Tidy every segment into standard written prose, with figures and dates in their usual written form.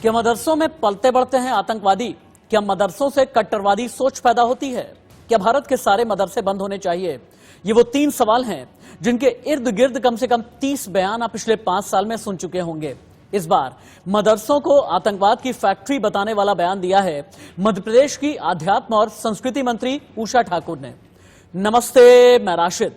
क्या मदरसों में पलते बढ़ते हैं आतंकवादी? क्या मदरसों से कट्टरवादी सोच पैदा होती है? क्या भारत के सारे मदरसे बंद होने चाहिए? ये वो 3 सवाल हैं जिनके इर्द गिर्द कम से कम 30 बयान आप पिछले 5 साल में सुन चुके होंगे। इस बार मदरसों को आतंकवाद की फैक्ट्री बताने वाला बयान दिया है मध्य प्रदेश की अध्यात्म और संस्कृति मंत्री उषा ठाकुर ने। नमस्ते, मैं राशिद।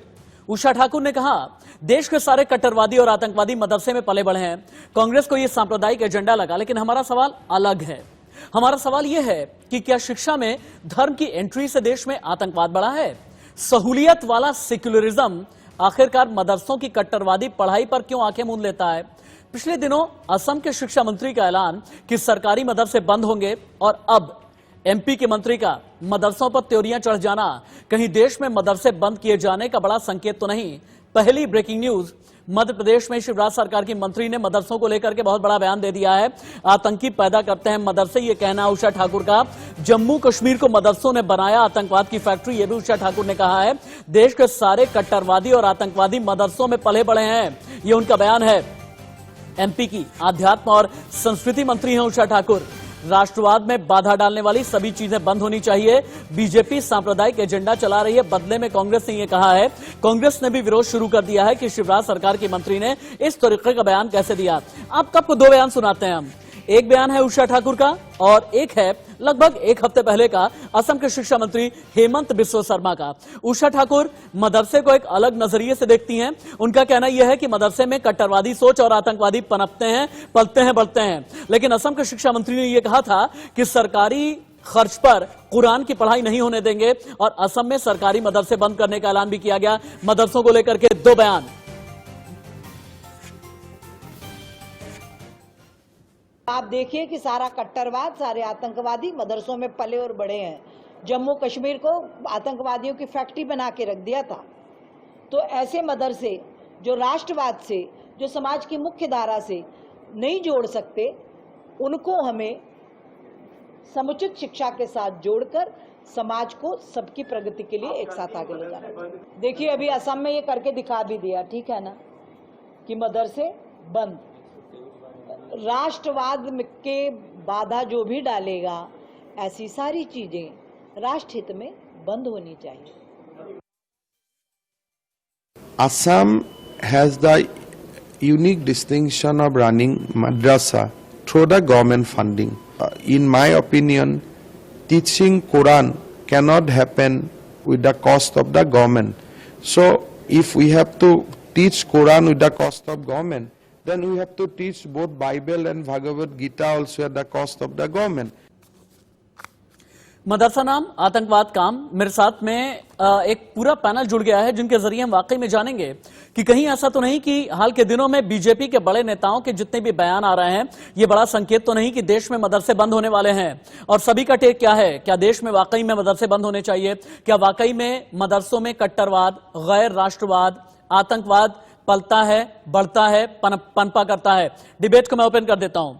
उषा ठाकुर ने कहा, देश के सारे कट्टरवादी और आतंकवादी मदरसे में पले बढ़े हैं। कांग्रेस को यह सांप्रदायिक एजेंडा लगा, लेकिन हमारा सवाल अलग है। हमारा सवाल यह है कि क्या शिक्षा में धर्म की एंट्री से देश में आतंकवाद बढ़ा है? सहूलियत वाला सेक्युलरिज्म आखिरकार मदरसों की कट्टरवादी पढ़ाई पर क्यों आंखें मूंद लेता है? पिछले दिनों असम के शिक्षा मंत्री का ऐलान कि सरकारी मदरसे बंद होंगे और अब एमपी के मंत्री का मदरसों पर त्योरियां चढ़ जाना कहीं देश में मदरसे बंद किए जाने का बड़ा संकेत तो नहीं? पहली ब्रेकिंग न्यूज, मध्य प्रदेश में शिवराज सरकार की मंत्री ने मदरसों को लेकर के बहुत बड़ा बयान दे दिया है। आतंकी पैदा करते हैं मदरसे, ये कहना उषा ठाकुर का। जम्मू कश्मीर को मदरसों ने बनाया आतंकवाद की फैक्ट्री, ये भी उषा ठाकुर ने कहा है। देश के सारे कट्टरवादी और आतंकवादी मदरसों में पले बढ़े हैं, ये उनका बयान है। एमपी की अध्यात्म और संस्कृति मंत्री हैं उषा ठाकुर। राष्ट्रवाद में बाधा डालने वाली सभी चीजें बंद होनी चाहिए। बीजेपी सांप्रदायिक एजेंडा चला रही है, बदले में कांग्रेस ने यह कहा है। कांग्रेस ने भी विरोध शुरू कर दिया है कि शिवराज सरकार की मंत्री ने इस तरीके का बयान कैसे दिया। आप कब को 2 बयान सुनाते हैं हम। एक बयान है उषा ठाकुर का और एक है लगभग 1 हफ्ते पहले का असम के शिक्षा मंत्री हेमंत बिस्वा शर्मा का। उषा ठाकुर मदरसे को एक अलग नजरिए से देखती हैं। उनका कहना यह है कि मदरसे में कट्टरवादी सोच और आतंकवादी पनपते हैं, पलते हैं, बढ़ते हैं। लेकिन असम के शिक्षा मंत्री ने यह कहा था कि सरकारी खर्च पर कुरान की पढ़ाई नहीं होने देंगे और असम में सरकारी मदरसे बंद करने का ऐलान भी किया गया। मदरसों को लेकर के 2 बयान। आप देखिए कि सारा कट्टरवाद, सारे आतंकवादी मदरसों में पले और बढ़े हैं। जम्मू कश्मीर को आतंकवादियों की फैक्ट्री बना के रख दिया था। तो ऐसे मदरसे जो राष्ट्रवाद से, जो समाज की मुख्य धारा से नहीं जोड़ सकते, उनको हमें समुचित शिक्षा के साथ जोड़कर समाज को सबकी प्रगति के लिए एक साथ आगे ले जाना। देखिए, अभी असम में ये करके दिखा भी दिया, ठीक है ना, कि मदरसे बंद। राष्ट्रवाद के बाधा जो भी डालेगा, ऐसी सारी चीजें राष्ट्र हित में बंद होनी चाहिए। Assam has the unique distinction of running madrasa through the government funding. In my opinion, teaching Quran cannot happen with the cost of the government. So if we have to teach Quran with the cost of government, then we have to teach both Bible and Bhagavad Gita also at the cost of the government. मदरसा नाम आतंकवाद काम। मेरे साथ में एक पूरा panel जुड़ गया है जिनके जरिए हम वाकई में जानेंगे कि कहीं ऐसा तो नहीं कि हाल के दिनों में बीजेपी के बड़े नेताओं के जितने भी बयान आ रहे हैं, ये बड़ा संकेत तो नहीं कि देश में मदरसे बंद होने वाले हैं। और सभी का टेक क्या है? क्या देश में वाकई में मदरसे बंद होने चाहिए? क्या वाकई में मदरसों में कट्टरवाद, गैर राष्ट्रवाद, आतंकवाद पलता है, बढ़ता है, पनपा करता है? डिबेट को मैं ओपन कर देता हूं।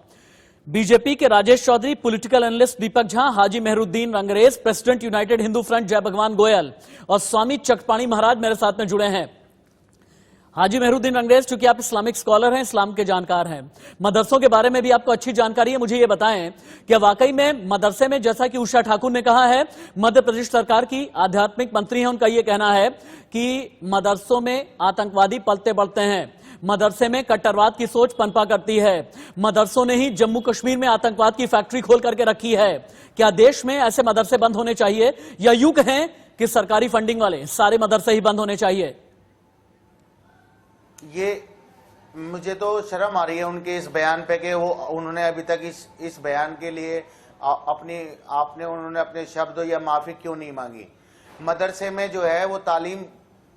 बीजेपी के Rajesh Chaudhary, political analyst Deepak Jha, Haji Mehruddin Rangrez, president United Hindu Front Jai Bhagwan Goyal और स्वामी चकपाणी महाराज मेरे साथ में जुड़े हैं। हाजी मेहरुद्दीन रंगरेज, चूंकि आप इस्लामिक स्कॉलर हैं, इस्लाम के जानकार हैं, मदरसों के बारे में भी आपको अच्छी जानकारी है, मुझे ये बताएं कि वाकई में मदरसे में, जैसा कि उषा ठाकुर ने कहा है, मध्य प्रदेश सरकार की आध्यात्मिक मंत्री है, उनका यह कहना है कि मदरसों में आतंकवादी पलते बढ़ते हैं, मदरसे में कट्टरवाद की सोच पनपा करती है, मदरसों ने ही जम्मू कश्मीर में आतंकवाद की फैक्ट्री खोल करके रखी है। क्या देश में ऐसे मदरसे बंद होने चाहिए या यूं कहें कि सरकारी फंडिंग वाले सारे मदरसे ही बंद होने चाहिए? ये मुझे तो शर्म आ रही है उनके इस बयान पे कि वो उन्होंने अभी तक इस बयान के लिए उन्होंने अपने शब्द या माफी क्यों नहीं मांगी। मदरसे में जो है वो तालीम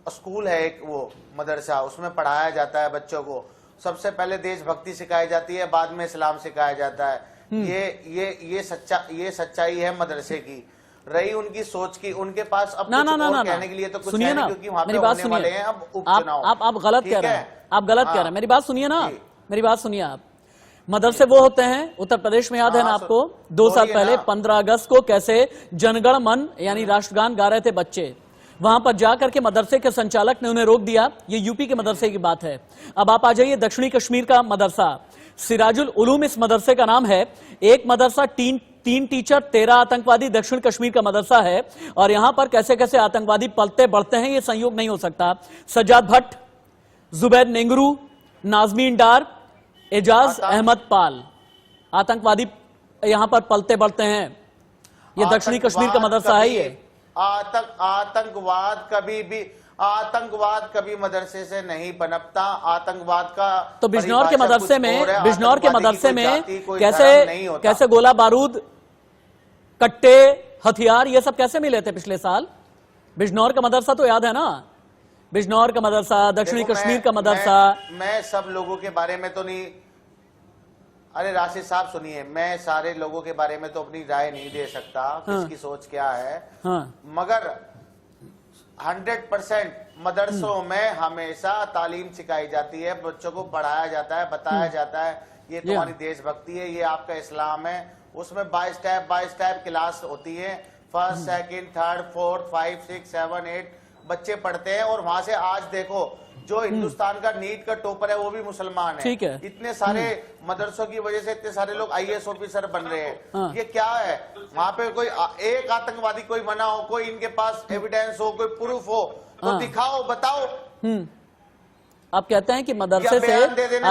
स्कूल है, एक वो मदरसा, उसमें पढ़ाया जाता है बच्चों को। सबसे पहले देशभक्ति सिखाई जाती है, बाद में इस्लाम सिखाया जाता है। ये सच्चाई है मदरसे की। रही उनकी सोच की, उनके पास अब कहने के लिए तो कुछ है नहीं, क्योंकि वहां पे होने वाले हैं अब उपचुनाव। आप गलत कह रहे हैं, आप गलत कह रहे हैं। मेरी बात सुनिए ना, मेरी बात सुनिए आप। मदरसे वो होते हैं, उत्तर प्रदेश में याद है ना आपको, 2 साल पहले 15 अगस्त को कैसे जनगण मन यानी राष्ट्रगान गा रहे थे बच्चे। वहां पर जाकर के मदरसे के संचालक ने उन्हें रोक दिया। ये यूपी के मदरसे की बात है। अब आप आ जाइए दक्षिणी कश्मीर का मदरसा, सिराजुल उलूम इस मदरसे का नाम है। एक मदरसा, तीन टीचर, 13 आतंकवादी, दक्षिण कश्मीर का मदरसा है। और यहां पर कैसे कैसे आतंकवादी पलते बढ़ते हैं, यह संयोग नहीं हो सकता। सज्जाद भट्ट, जुबैर नेंगरू, नाजमीन डार, एजाज अहमद पाल, आतंकवादी यहां पर पलते बढ़ते हैं। ये दक्षिणी कश्मीर का मदरसा है। ये आतंकवाद कभी मदरसे से नहीं पनपता। आतंकवाद का तो बिजनौर के मदरसे में कैसे गोला बारूद, कट्टे, हथियार ये सब कैसे मिले थे पिछले साल? बिजनौर का मदरसा तो याद है ना, बिजनौर का मदरसा, दक्षिणी कश्मीर का मदरसा। मैं सब लोगों के बारे में तो नहीं, अरे राशिद साहब सुनिए, मैं सारे लोगों के बारे में तो अपनी राय नहीं दे सकता। किसकी सोच क्या है। मगर 100% मदरसों में हमेशा तालीम सिखाई जाती है, बच्चों को पढ़ाया जाता है, बताया जाता है ये तुम्हारी देशभक्ति है, ये आपका इस्लाम है। उसमें 22 टाइप क्लास होती है, फर्स्ट, सेकंड, थर्ड, फोर्थ, 5, 6, 7, 8 बच्चे पढ़ते हैं। और वहां से आज देखो जो हिंदुस्तान का नीट का टॉपर है वो भी मुसलमान है। ठीक है। इतने सारे मदरसों की वजह से इतने सारे लोग IAS ऑफिसर बन रहे हैं। ये क्या है? वहां पे कोई एक आतंकवादी कोई बना हो, कोई इनके पास एविडेंस हो, कोई प्रूफ हो तो दिखाओ, बताओ। आप कहते हैं कि मदरसे से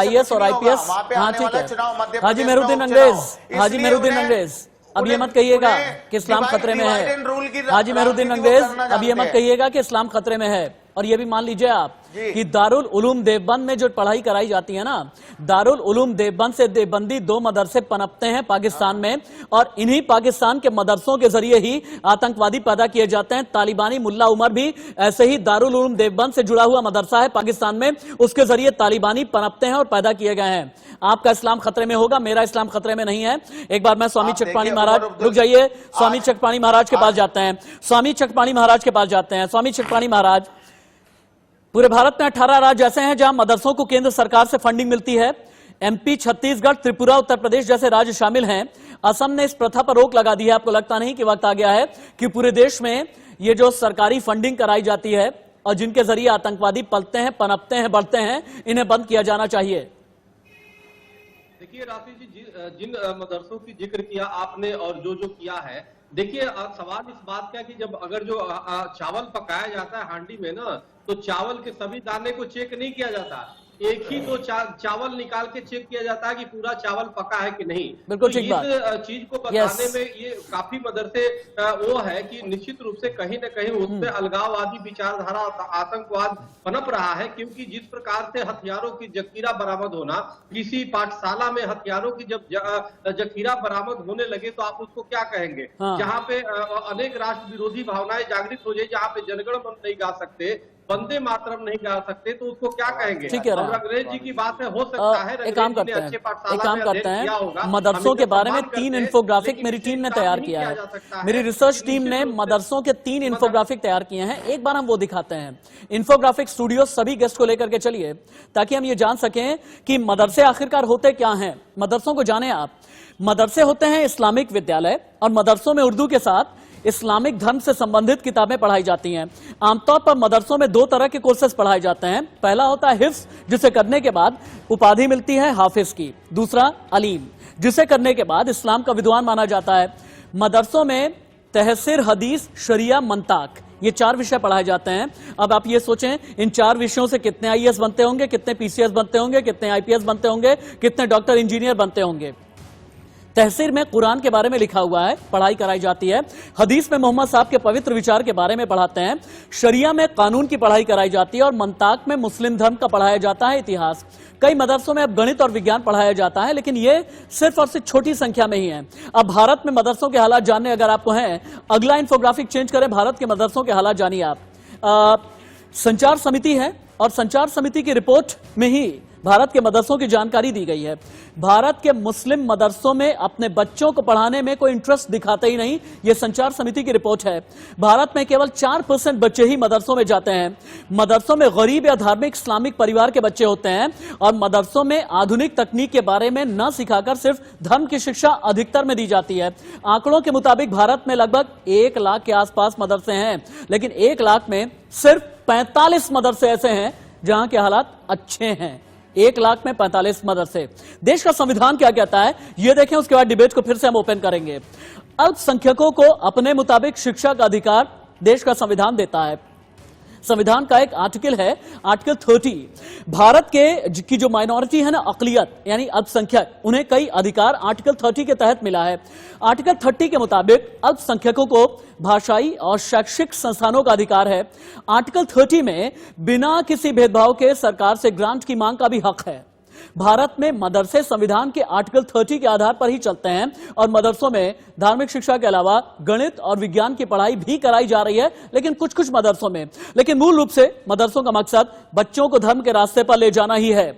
IAS और IPS, हाँ ठीक है। हाजी मेहरुद्दीन अंग्रेज, अब ये मत कहिएगा कि इस्लाम खतरे में है। हाजी मेहरुद्दीन अंग्रेज, अब ये मत कहिएगा कि इस्लाम खतरे में है। और ये भी मान लीजिए आप कि दारुल उलूम देवबंद में जो पढ़ाई कराई जाती है ना, दारुल उलूम देवबंद से देवबंदी 2 मदरसे पनपते हैं पाकिस्तान में। और इन्हीं पाकिस्तान के मदरसों के जरिए ही आतंकवादी पैदा किए जाते हैं। तालिबानी मुल्ला उमर भी ऐसे ही दारुल उलूम देवबंद से जुड़ा हुआ मदरसा है पाकिस्तान में, उसके जरिए तालिबानी पनपते हैं और पैदा किए गए हैं। आपका इस्लाम खतरे में होगा, मेरा इस्लाम खतरे में नहीं है। एक बार मैं स्वामी चकपाणी महाराज, रुक जाइए, स्वामी चकपाणी महाराज के पास जाते हैं। स्वामी चकपाणी महाराज के पास जाते हैं। स्वामी चकपाणी महाराज, पूरे भारत में 18 राज्य ऐसे हैं जहां मदरसों को केंद्र सरकार से फंडिंग मिलती है। MP, छत्तीसगढ़, त्रिपुरा, उत्तर प्रदेश जैसे राज्य शामिल हैं। असम ने इस प्रथा पर रोक लगा दी है। आपको लगता नहीं कि वक्त आ गया है कि पूरे देश में ये जो सरकारी फंडिंग कराई जाती है और जिनके जरिए आतंकवादी पलते हैं, पनपते हैं, बढ़ते हैं, इन्हें बंद किया जाना चाहिए? देखिए राशि जी, जिन मदरसों की जिक्र किया आपने और जो किया है, देखिए सवाल इस बात का कि जब अगर जो चावल पकाया जाता है हांडी में ना, तो चावल के सभी दाने को चेक नहीं किया जाता, एक ही दो चावल निकाल के चेक किया जाता है कि पूरा चावल पका है कि नहीं। बिल्कुल तो ठीक बात। इस चीज को बताने में ये काफी मदरसे वो है कि निश्चित रूप से कहीं न कहीं उससे अलगाववादी विचारधारा, आतंकवाद पनप रहा है। क्योंकि जिस प्रकार से हथियारों की जखीरा बरामद होना, किसी पाठशाला में हथियारों की जब जखीरा बरामद होने लगे तो आप उसको क्या कहेंगे? जहाँ पे अनेक राष्ट्र विरोधी भावनाएं जागृत हो जाए, जहाँ पे जनगण मन नहीं गा सकते, वंदे मातरम नहीं गा सकते, तो उसको क्या कहेंगे? ठीक है। और अंग्रेज जी की बात है, हो सकता है एक काम करते हैं, मदरसों के बारे में 3 इंफोग्राफिक मेरी टीम ने तैयार किया है। मेरी रिसर्च टीम ने मदरसों के 3 इंफोग्राफिक तैयार किए हैं। एक बार हम वो दिखाते हैं। इंफोग्राफिक स्टूडियो सभी गेस्ट को लेकर के चलिए ताकि हम ये जान सकें कि मदरसे आखिरकार होते क्या हैं। मदरसों को जाने आप। मदरसे होते हैं इस्लामिक विद्यालय और मदरसों में उर्दू के साथ इस्लामिक धर्म से संबंधित किताबें पढ़ाई जाती हैं। आमतौर पर मदरसों में 2 तरह के कोर्सेज पढ़ाए जाते हैं। पहला होता है हिफ्ज, जिसे करने के बाद उपाधि मिलती है हाफिज की। दूसरा अलीम, जिसे करने के बाद इस्लाम का विद्वान माना जाता है। मदरसों में तहसीर, हदीस, शरिया, मंताक, ये 4 विषय पढ़ाए जाते हैं। अब आप ये सोचें, इन 4 विषयों से कितने IAS बनते होंगे, कितने PCS बनते होंगे, कितने IPS बनते होंगे, कितने डॉक्टर, इंजीनियर बनते होंगे। तहसीर में कुरान के बारे में लिखा हुआ है, पढ़ाई कराई जाती है। हदीस में मोहम्मद साहब के पवित्र विचार के बारे में पढ़ाते हैं। शरिया में कानून की पढ़ाई कराई जाती है और मंताक में मुस्लिम धर्म का पढ़ाया जाता है, इतिहास। कई मदरसों में अब गणित और विज्ञान पढ़ाया जाता है, लेकिन ये सिर्फ और सिर्फ छोटी संख्या में ही है। अब भारत में मदरसों के हालात जानने अगर आपको हैं, अगला इंफोग्राफिक चेंज करें, भारत के मदरसों के हालात जानिए आप। संचार समिति है और संचार समिति की रिपोर्ट में ही भारत के मदरसों की जानकारी दी गई है। भारत के मुस्लिम मदरसों में अपने बच्चों को पढ़ाने में कोई इंटरेस्ट दिखाते ही नहीं, यह संचार समिति की रिपोर्ट है। भारत में केवल 4% बच्चे ही मदरसों में जाते हैं। मदरसों में गरीब या धार्मिक इस्लामिक परिवार के बच्चे होते हैं और मदरसों में आधुनिक तकनीक के बारे में न सिखाकर सिर्फ धर्म की शिक्षा अधिकतर में दी जाती है। आंकड़ों के मुताबिक भारत में लगभग 1 लाख के आसपास मदरसे हैं, लेकिन 1 लाख में सिर्फ 45 मदरसे ऐसे हैं जहां के हालात अच्छे हैं। 1 लाख में 45 मदरसे। देश का संविधान क्या कहता है ये देखें, उसके बाद डिबेट को फिर से हम ओपन करेंगे। अल्पसंख्यकों को अपने मुताबिक शिक्षा का अधिकार देश का संविधान देता है। संविधान का एक आर्टिकल है, आर्टिकल 30। भारत की जो माइनॉरिटी है ना, अकलियत यानी अल्पसंख्यक, उन्हें कई अधिकार आर्टिकल 30 के तहत मिला है। आर्टिकल 30 के मुताबिक अल्पसंख्यकों को भाषाई और शैक्षिक संस्थानों का अधिकार है। आर्टिकल 30 में बिना किसी भेदभाव के सरकार से ग्रांट की मांग का भी हक है। भारत में मदरसे संविधान के आर्टिकल 30 के आधार पर ही चलते हैं और मदरसों में धार्मिक शिक्षा के अलावा गणित और विज्ञान की पढ़ाई भी कराई जा रही है, लेकिन कुछ कुछ मदरसों में। लेकिन मूल रूप से मदरसों का मकसद बच्चों को धर्म के रास्ते पर ले जाना ही है।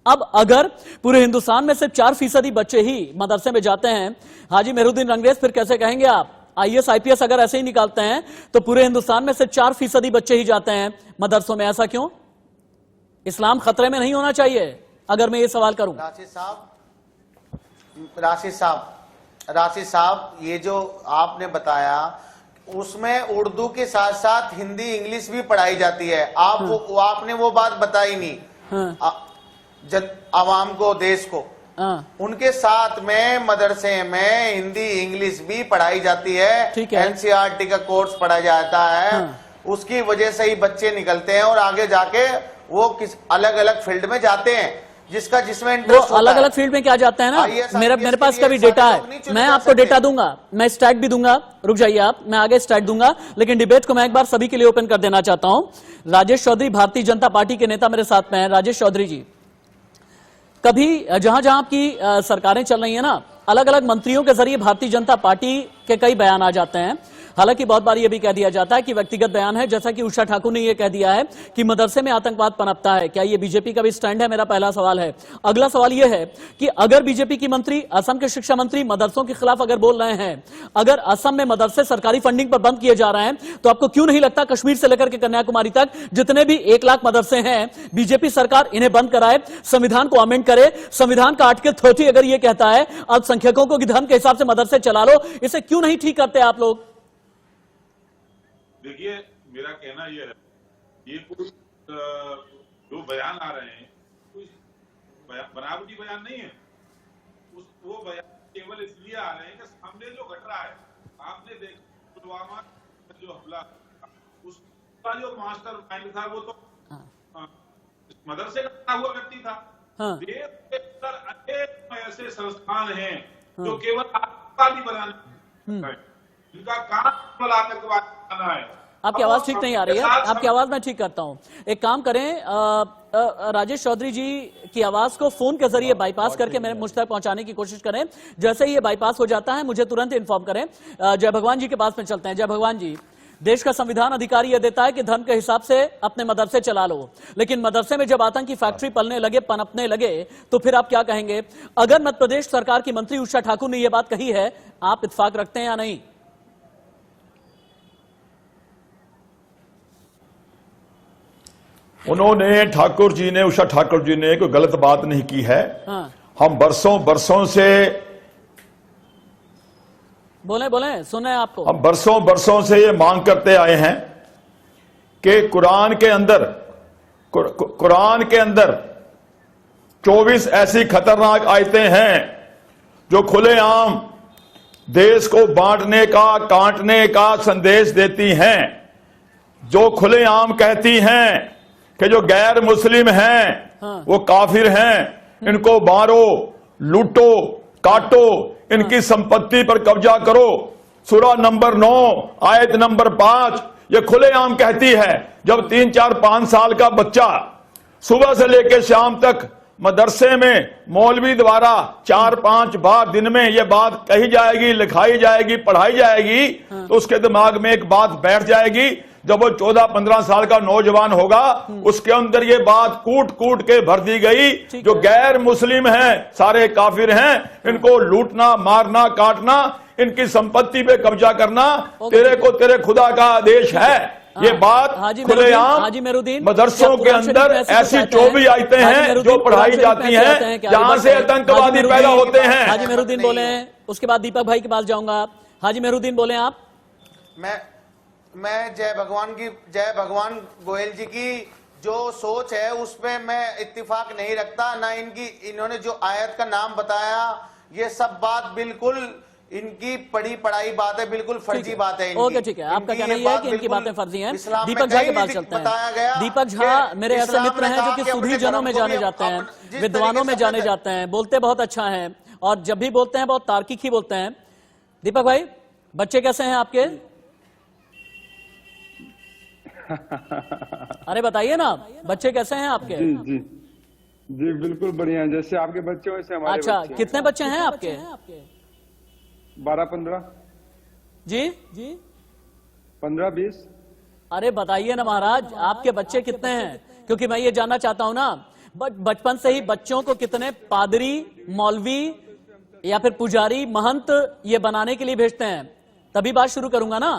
अब अगर पूरे हिंदुस्तान में सिर्फ 4% बच्चे ही मदरसे में जाते हैं, हाजी मेहरुद्दीन रंगरेज, फिर कैसे कहेंगे आप? IAS IPS अगर ऐसे ही निकालते हैं तो पूरे हिंदुस्तान में सिर्फ 4% बच्चे ही जाते हैं मदरसों में। ऐसा क्यों? इस्लाम खतरे में नहीं होना चाहिए अगर मैं ये सवाल करूं। राशि साहब, ये जो आपने बताया उसमें उर्दू के साथ साथ हिंदी इंग्लिश भी पढ़ाई जाती है। आपने वो बात बताई नहीं। आवाम को, देश को, उनके साथ में मदरसे में हिंदी इंग्लिश भी पढ़ाई जाती है। NCERT का कोर्स पढ़ाया जाता है। उसकी वजह से ही बच्चे निकलते हैं और आगे जाके वो किस अलग अलग फील्ड में जाते हैं, जिसमें इंटरेस्ट होता है। अलग अलग फील्ड में क्या जाते हैं ना, मेरे पास का भी डेटा है, मैं आपको डेटा दूंगा, मैं स्टैट भी दूंगा। रुक जाइए आप, मैं आगे स्टैट दूंगा, लेकिन डिबेट को मैं एक बार सभी के लिए ओपन कर देना चाहता हूं। राजेश चौधरी भारतीय जनता पार्टी के नेता मेरे साथ में हैं। राजेश चौधरी जी, कभी जहां जहां आपकी सरकारें चल रही है ना, अलग अलग मंत्रियों के जरिए भारतीय जनता पार्टी के कई बयान आ जाते हैं। हालांकि बहुत बार यह भी कह दिया जाता है कि व्यक्तिगत बयान है, जैसा कि उषा ठाकुर ने यह कह दिया है कि मदरसे में आतंकवाद पनपता है। क्या यह बीजेपी का भी स्टैंड है? मेरा पहला सवाल है। अगला सवाल यह है कि अगर बीजेपी की मंत्री, असम के शिक्षा मंत्री मदरसों के खिलाफ अगर बोल रहे हैं, अगर असम में मदरसे सरकारी फंडिंग पर बंद किए जा रहे हैं, तो आपको क्यों नहीं लगता कश्मीर से लेकर के कन्याकुमारी तक जितने भी 1 लाख मदरसे हैं, बीजेपी सरकार इन्हें बंद कराए, संविधान को अमेंड करे। संविधान का आर्टिकल 30 अगर यह कहता है अल्पसंख्यकों को धर्म के हिसाब से मदरसे चला लो, इसे क्यों नहीं ठीक करते आप लोग? देखिए, मेरा कहना यह है, ये कुछ जो बयान आ रहे हैं कुछ बनावटी बयान नहीं है। वो बयान केवल इसलिए आ रहे हैं कि सामने जो घट रहा है, आपने देखा पुलवामा जो हमला, उसका जो मास्टर माइंड था वो तो मदरसे का हुआ व्यक्ति था। देश के अंदर अनेक ऐसे संस्थान हैं जो केवल आतंकवादी बनाने, इनका काम केवल आतंकवाद बनाना है। आपकी आवाज ठीक नहीं आ रही है, आपकी आवाज मैं ठीक करता हूं। एक काम करें, राजेश चौधरी जी की आवाज को फोन के जरिए बाईपास करके मेरे मुझ तक पहुंचाने की कोशिश करें। जैसे ही ये बाईपास हो जाता है मुझे तुरंत इन्फॉर्म करें। जय भगवान जी के पास में चलते हैं। जय भगवान जी, देश का संविधान अधिकार यह देता है कि धर्म के हिसाब से अपने मदरसे चला लो, लेकिन मदरसे में जब आतंकी फैक्ट्री पलने लगे, पनपने लगे, तो फिर आप क्या कहेंगे? अगर मध्य प्रदेश सरकार की मंत्री उषा ठाकुर ने यह बात कही है, आप इत्तेफाक रखते हैं या नहीं? उन्होंने, ठाकुर जी ने, उषा ठाकुर जी ने कोई गलत बात नहीं की है। हम बरसों से बोले सुने आपको, हम बरसों से ये मांग करते आए हैं कि कुरान के अंदर 24 ऐसी खतरनाक आयतें हैं जो खुलेआम देश को बांटने का, काटने का संदेश देती हैं, जो खुलेआम कहती हैं कि जो गैर मुस्लिम हैं वो काफिर हैं, इनको मारो, लूटो, काटो, इनकी संपत्ति पर कब्जा करो। सूरा नंबर 9 आयत नंबर 5 ये खुलेआम कहती है। जब 3, 4, 5 साल का बच्चा सुबह से लेकर शाम तक मदरसे में मौलवी द्वारा 4-5 बार दिन में ये बात कही जाएगी, लिखाई जाएगी, पढ़ाई जाएगी, तो उसके दिमाग में एक बात बैठ जाएगी। जब वो 14-15 साल का नौजवान होगा, उसके अंदर ये बात कूट कूट के भर दी गई, जो गैर मुस्लिम हैं सारे काफिर हैं, इनको लूटना, मारना, काटना, इनकी संपत्ति पे कब्जा करना तेरे को तेरे खुदा का आदेश है। ये बात खुलेआम मदरसों के अंदर ऐसी 24 आयतें हैं जो पढ़ाई जाती हैं, जहां से आतंकवादी पैदा होते हैं। हाजी मेहरुद्दीन बोले, उसके बाद दीपक भाई के पास जाऊंगा। हाजी मेहरुद्दीन बोले आप। मैं जय भगवान गोयल जी की जो सोच है उसपे मैं इत्तिफाक नहीं रखता। ना इन्होंने जो आयत का नाम बताया, ये सब बात बिल्कुल इनकी पढ़ी पढ़ाई बात है, बिल्कुल फर्जी बात है इनकी। ओके, ठीक है, आपका कहना यह है कि इनकी बातें फर्जी हैं। दीपक झा के पास चलते हैं। दीपक झा मेरे ऐसे मित्र हैं जो कि सुधी जनों में जाने जाते हैं, विद्वानों में जाने जाते हैं, बोलते बहुत अच्छा है और जब भी बोलते हैं बहुत तार्किक ही बोलते हैं। दीपक भाई, बच्चे कैसे हैं आपके? अरे बताइए ना, बच्चे कैसे हैं आपके? जी जी जी बिल्कुल बढ़िया, जैसे आपके बच्चे वैसे हमारे अच्छा, बच्चे हैं। कितने बच्चे हैं आपके? 12-15 जी 15-20। अरे बताइए ना महाराज, आपके बच्चे कितने हैं? क्योंकि मैं ये जानना चाहता हूं ना, बचपन से ही बच्चों को कितने पादरी, मौलवी या फिर पुजारी, महंत ये बनाने के लिए भेजते हैं, तभी बात शुरू करूंगा ना।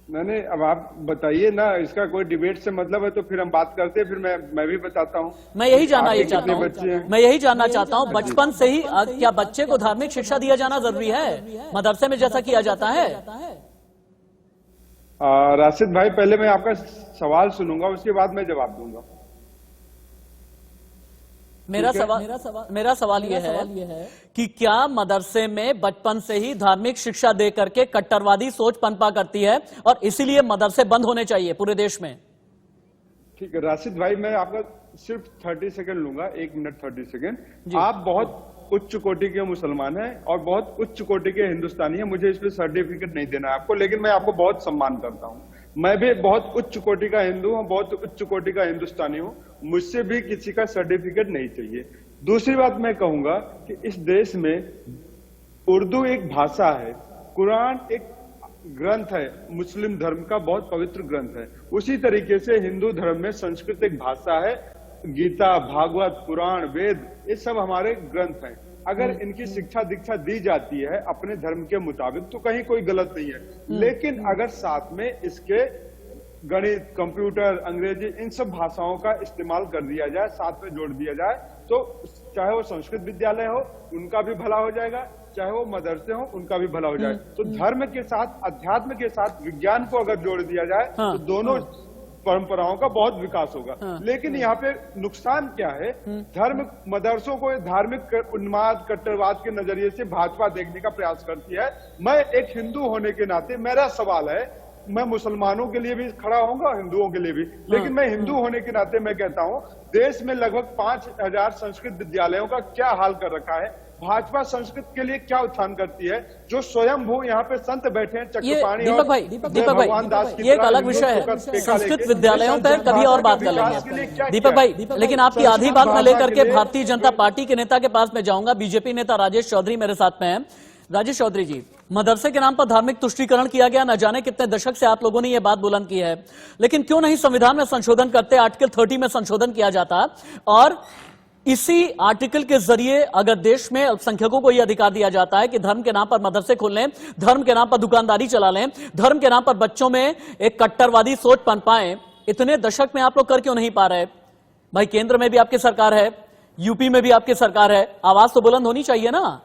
नहीं, अब आप बताइए ना, इसका कोई डिबेट से मतलब है तो फिर हम बात करते हैं, फिर मैं भी बताता हूँ। मैं यही जानना आपके चाहता कितने बच्चे हैं? हूँ, मैं यही जानना चाहता हूँ, बचपन से ही क्या बच्चे को धार्मिक शिक्षा दिया जाना जरूरी है मदरसे में जैसा किया जाता है? राशिद भाई, पहले मैं आपका सवाल सुनूंगा, उसके बाद मैं जवाब दूंगा। मेरा सवाल यह है कि क्या मदरसे में बचपन से ही धार्मिक शिक्षा दे करके कट्टरवादी सोच पनपा करती है और इसीलिए मदरसे बंद होने चाहिए पूरे देश में? ठीक है राशिद भाई, मैं आपका सिर्फ 30 सेकंड लूंगा, 1 मिनट 30 सेकंड। आप बहुत उच्च कोटि के मुसलमान हैं और बहुत उच्च कोटि के हिंदुस्तानी हैं, मुझे इस पर सर्टिफिकेट नहीं देना है आपको, लेकिन मैं आपको बहुत सम्मान करता हूं। मैं भी बहुत उच्च कोटि का हिंदू हूं, बहुत उच्च कोटि का हिंदुस्तानी हूं, मुझसे भी किसी का सर्टिफिकेट नहीं चाहिए। दूसरी बात मैं कहूंगा कि इस देश में उर्दू एक भाषा है, कुरान एक ग्रंथ है, मुस्लिम धर्म का बहुत पवित्र ग्रंथ है। उसी तरीके से हिंदू धर्म में संस्कृत एक भाषा है, गीता, भागवत, पुराण, वेद, ये सब हमारे ग्रंथ हैं। अगर इनकी शिक्षा दीक्षा दी जाती है अपने धर्म के मुताबिक तो कहीं कोई गलत नहीं है, लेकिन अगर साथ में इसके गणित, कंप्यूटर, अंग्रेजी, इन सब भाषाओं का इस्तेमाल कर दिया जाए, साथ में जोड़ दिया जाए, तो चाहे वो संस्कृत विद्यालय हो उनका भी भला हो जाएगा, चाहे वो मदरसे हो उनका भी भला हो जाए। तो धर्म के साथ, अध्यात्म के साथ विज्ञान को अगर जोड़ दिया जाए तो दोनों परंपराओं का बहुत विकास होगा। लेकिन यहाँ पे नुकसान क्या है? धर्म मदरसों को धार्मिक उन्माद, कट्टरवाद के नजरिए से भाजपा देखने का प्रयास करती है। मैं एक हिंदू होने के नाते मेरा सवाल है, मैं मुसलमानों के लिए भी खड़ा होऊंगा, हिंदुओं के लिए भी, लेकिन मैं हिंदू होने के नाते मैं कहता हूँ, देश में लगभग 5000 संस्कृत विद्यालयों का क्या हाल कर रखा है। भाजपा संस्कृत के लिए क्या उत्थान करती है? जो स्वयंभू यहाँ पे संत बैठे हैं, चक्रपाणी दीपक भाई, ये एक अलग विषय है, संस्कृत विद्यालयों पर कभी और बात कर लेंगे दीपक भाई। लेकिन आपकी आधी बात में लेकर के भारतीय जनता पार्टी के नेता के पास में जाऊंगा। बीजेपी नेता राजेश चौधरी मेरे साथ में हैं। राजेश चौधरी जी, मदरसे के नाम पर धार्मिक तुष्टीकरण किया गया, न जाने कितने दशक से आप लोगों ने यह बात बुलंद की है, लेकिन क्यों नहीं संविधान में संशोधन करते, आर्टिकल 30 में संशोधन किया जाता और इसी आर्टिकल के जरिए अगर देश में अल्पसंख्यकों को यह अधिकार दिया जाता है कि धर्म के नाम पर मदरसे खोल लें, धर्म के नाम पर दुकानदारी चला लें, धर्म के नाम पर बच्चों में एक कट्टरवादी सोच पनपाएं, इतने दशक में आप लोग कर क्यों नहीं पा रहे? भाई केंद्र में भी आपकी सरकार है, यूपी में भी आपकी सरकार है, आवाज तो बुलंद होनी चाहिए ना।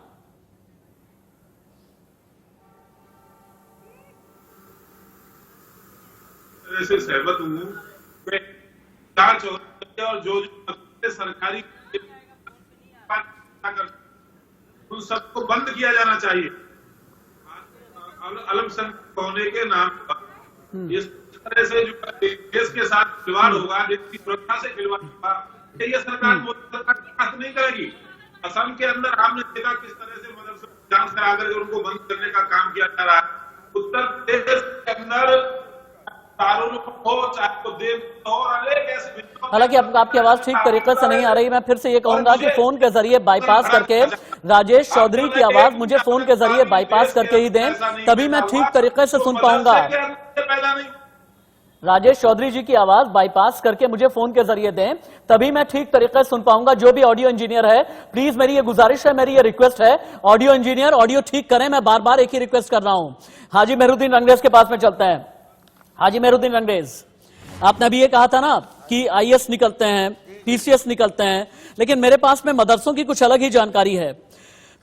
से सहमत हूँ और जो सरकारी उन सबको बंद किया जाना चाहिए। अल्पसंख्यक होने के नाम पर इस तरह से जो देश के साथ खिलवाड़ होगा, देश की सुरक्षा से खिलवाड़ होगा, ये सरकार बात नहीं करेगी। असम के अंदर हमने देखा किस तरह से मदरसे जांच करा करके उनको बंद करने का काम किया जा रहा है। उत्तर प्रदेश के अंदर हालांकि आपकी आवाज ठीक तरीके से नहीं आ रही। मैं फिर से ये कहूंगा कि फोन के जरिए बाईपास करके राजेश चौधरी की आवाज मुझे फोन के जरिए बाईपास करके ही दें, तभी मैं ठीक तरीके से सुन पाऊंगा। राजेश चौधरी जी की आवाज बाईपास करके मुझे फोन के जरिए दें, तभी मैं ठीक तरीके से सुन पाऊंगा। जो भी ऑडियो इंजीनियर है, प्लीज मेरी ये गुजारिश है, मेरी ये रिक्वेस्ट है, ऑडियो इंजीनियर ऑडियो ठीक करें। मैं बार बार एक ही रिक्वेस्ट कर रहा हूं। हाजी मेहरुद्दीन रंगरेज के पास में चलते हैं। हाजी मेहरुद्दीन रंगरेज, आपने अभी ये कहा था ना कि आईएएस निकलते हैं, पीसीएस निकलते हैं, लेकिन मेरे पास में मदरसों की कुछ अलग ही जानकारी है।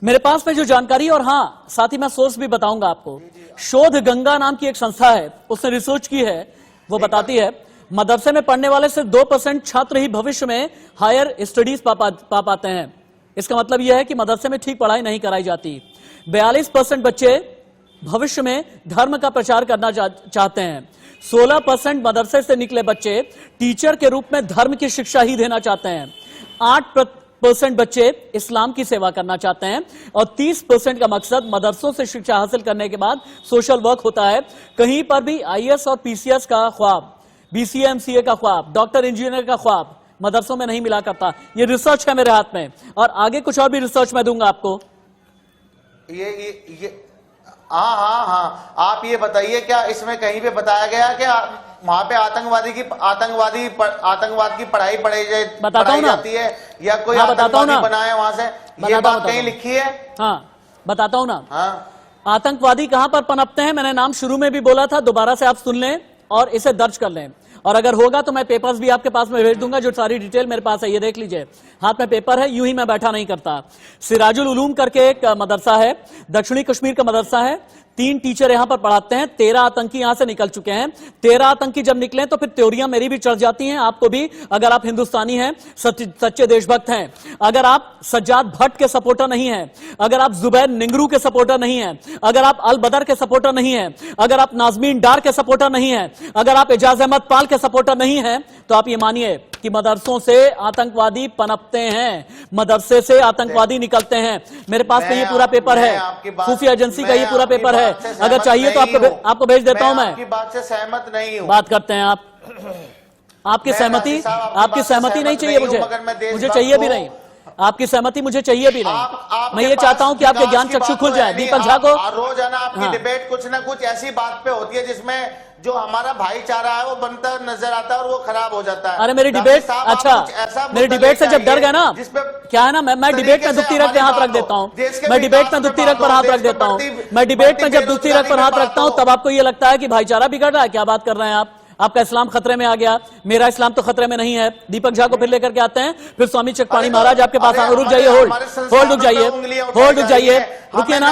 मेरे पास में जो जानकारी, और हाँ साथ ही मैं सोर्स भी बताऊंगा आपको, शोध गंगा नाम की एक संस्था है, उसने रिसर्च की है, वो बताती है मदरसे में पढ़ने वाले सिर्फ 2% छात्र ही भविष्य में हायर स्टडीज पा पाते हैं। इसका मतलब यह है कि मदरसे में ठीक पढ़ाई नहीं कराई जाती। 42% बच्चे भविष्य में धर्म का प्रचार करना चाहते हैं। 16% मदरसे से निकले बच्चे टीचर के रूप में धर्म की शिक्षा ही देना चाहते हैं। 8% बच्चे इस्लाम की सेवा करना चाहते हैं और 30% का मकसद मदरसों से शिक्षा हासिल करने के बाद सोशल वर्क होता है। कहीं पर भी आईएएस और पीसीएस का ख्वाब, बीसीए एमसीए का ख्वाब, डॉक्टर इंजीनियर का ख्वाब मदरसों में नहीं मिला करता। ये रिसर्च है मेरे हाथ में, और आगे कुछ और भी रिसर्च मैं दूंगा आपको। ये हाँ, आप ये बताइए, क्या इसमें कहीं पे बताया गया कि वहां पे आतंकवाद की पढ़ाई पढ़ाई जाती है या कोई आतंकवादी बना है वहां से? ये बात कहीं लिखी है? हाँ, बताता हूं ना। हाँ, आतंकवादी कहां पर पनपते हैं, मैंने नाम शुरू में भी बोला था, दोबारा से आप सुन लें और इसे दर्ज कर लें। और अगर होगा तो मैं पेपर्स भी आपके पास में भेज दूंगा, जो सारी डिटेल मेरे पास है, ये देख लीजिए। हाथ में पेपर है, यूं ही मैं बैठा नहीं करता। सिराजुल उलूम करके एक मदरसा है, दक्षिणी कश्मीर का मदरसा है। 3 टीचर यहां पर पढ़ाते हैं। 13 आतंकी यहां से निकल चुके हैं। 13 आतंकी जब निकले तो फिर त्योरियां मेरी भी चढ़ जाती हैं, आपको भी, अगर आप हिंदुस्तानी हैं, सच्चे देशभक्त हैं। अगर आप सज्जाद भट्ट के सपोर्टर नहीं हैं, अगर आप जुबैर निंगरू के सपोर्टर नहीं हैं, अगर आप अल बदर के सपोर्टर नहीं हैं, अगर आप नाजमीन डार के सपोर्टर नहीं हैं, अगर आप एजाज अहमद पाल के सपोर्टर नहीं हैं, तो आप ये मानिए कि मदरसों से आतंकवादी पनपते हैं, मदरसे से आतंकवादी निकलते हैं। मेरे पास में ये पूरा पेपर है, खुफिया एजेंसी का ये पूरा पेपर है। अगर चाहिए तो आपको भेज देता हूं। मैं आपकी बात से सहमत नहीं हूं। बात करते हैं आप। आपकी सहमति नहीं चाहिए मुझे चाहिए भी नहीं। आपकी सहमति मुझे चाहिए भी नहीं। मैं ये चाहता हूं कि आपके ज्ञान चक्षु खुल जाए। दीपक झा को रोजाना आपकी डिबेट कुछ ना कुछ ऐसी बात पे होती है जिसमें जो हमारा भाईचारा है वो बनता नजर आता है और वो खराब हो जाता है। अरे मेरी डिबेट, अच्छा मेरी डिबेट से जब डर गए ना, क्या है ना, मैं डिबेट में दुखती रख पे हाथ रख देता हूं। मैं डिबेट में दुखती रख पर हाथ रख देता हूं। मैं डिबेट में जब दुखती रख पर हाथ रखता हूं तब आपको ये लगता है कि भाईचारा बिगड़ रहा है। क्या बात कर रहे हैं आप? आपका इस्लाम खतरे में आ गया, मेरा इस्लाम तो खतरे में नहीं है। दीपक झा को फिर लेकर के आते हैं, फिर स्वामी चकपाणी महाराज आपके पास। रुक जाइए, होल्ड रुक जाइए, रुकिए ना।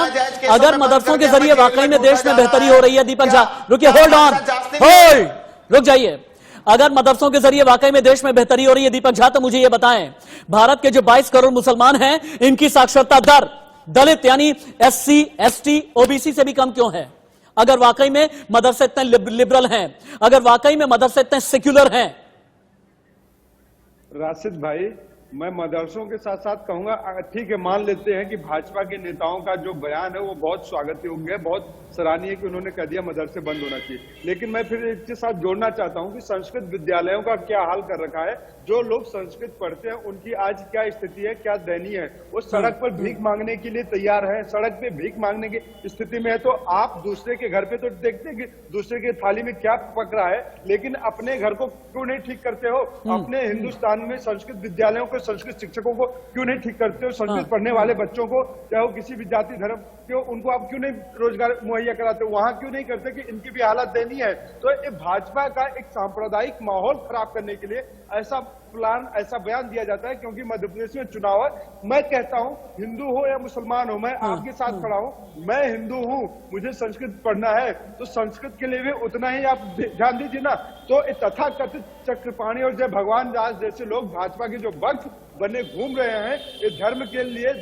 अगर मदरसों के जरिए वाकई में देश में बेहतरी हो रही है, दीपक झा रुकिए, होल्ड रुक जाइए। अगर मदरसों के जरिए वाकई में देश में बेहतरी हो रही है, दीपक झा, तो मुझे ये बताएं, भारत के जो 22 करोड़ मुसलमान हैं, इनकी साक्षरता दर दलित यानी SC ST OBC से भी कम क्यों है? अगर वाकई में मदरसे इतने लिबरल हैं, अगर वाकई में मदरसे इतने सेक्युलर हैं। राशिद भाई, मैं मदरसों के साथ साथ कहूंगा, ठीक है, मान लेते हैं कि भाजपा के नेताओं का जो बयान है वो बहुत स्वागत योग्य है, बहुत सराहनीय कि उन्होंने कह दिया मदरसे बंद होना चाहिए। लेकिन मैं फिर इसके साथ जोड़ना चाहता हूं कि संस्कृत विद्यालयों का क्या हाल कर रखा है। जो लोग संस्कृत पढ़ते हैं उनकी आज क्या स्थिति है, क्या दयनीय है। वो सड़क पर भीख मांगने के लिए तैयार है, सड़क पे भीख मांगने की स्थिति में है। तो आप दूसरे के घर पे तो देखते हैं कि दूसरे के थाली में क्या पक रहा है, लेकिन अपने घर को क्यों नहीं ठीक करते हो? अपने हिंदुस्तान में संस्कृत विद्यालयों को, संस्कृत शिक्षकों को क्यों नहीं ठीक करते हो? संस्कृत पढ़ने वाले बच्चों को, चाहे वो किसी भी जाति धर्म के, उनको आप क्यों नहीं रोजगार मुहैया कराते हो? वहां क्यों नहीं करते कि इनकी भी हालत दयनीय है? तो ये भाजपा का एक सांप्रदायिक माहौल खराब करने के लिए ऐसा प्लान, ऐसा बयान दिया जाता है, क्योंकि मध्य प्रदेश में चुनाव है। मैं कहता हूं, हिंदू हो या मुसलमान हो, मैं आपके साथ खड़ा हूं। मैं हिंदू हूं, मुझे संस्कृत पढ़ना है, तो संस्कृत के लिए भी उतना ही आप ध्यान दीजिए ना। तो तथाकथित चक्रपाणी और जय भगवान दास जैसे लोग भाजपा के जो वक्त बने घूम रहे हैं, ये धर्म के लिए।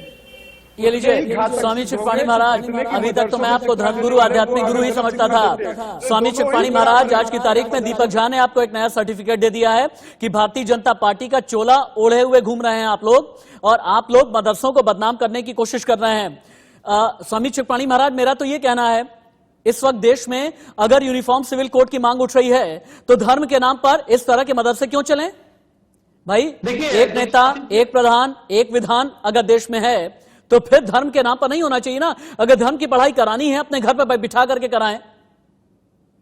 ये लीजिए, स्वामी चकपाणी महाराज, अभी तक तो मैं आपको धर्मगुरु, आध्यात्मिक गुरु ही समझता था। स्वामी चकपाणी महाराज, आज की तारीख में दीपक झा ने आपको एक नया सर्टिफिकेट दे दिया है कि भारतीय जनता पार्टी का चोला ओढ़े हुए घूम रहे हैं आप लोग, और आप लोग मदरसों को बदनाम करने की कोशिश कर रहे हैं। स्वामी चकपाणी महाराज, मेरा तो ये कहना है, इस वक्त देश में अगर यूनिफॉर्म सिविल कोड की मांग उठ रही है, तो धर्म के नाम पर इस तरह के मदरसे क्यों चलें? भाई, एक नेता, एक प्रधान, एक विधान अगर देश में है, तो फिर धर्म के नाम पर नहीं होना चाहिए ना। अगर धर्म की पढ़ाई करानी है, अपने घर पर बिठा करके कराएं।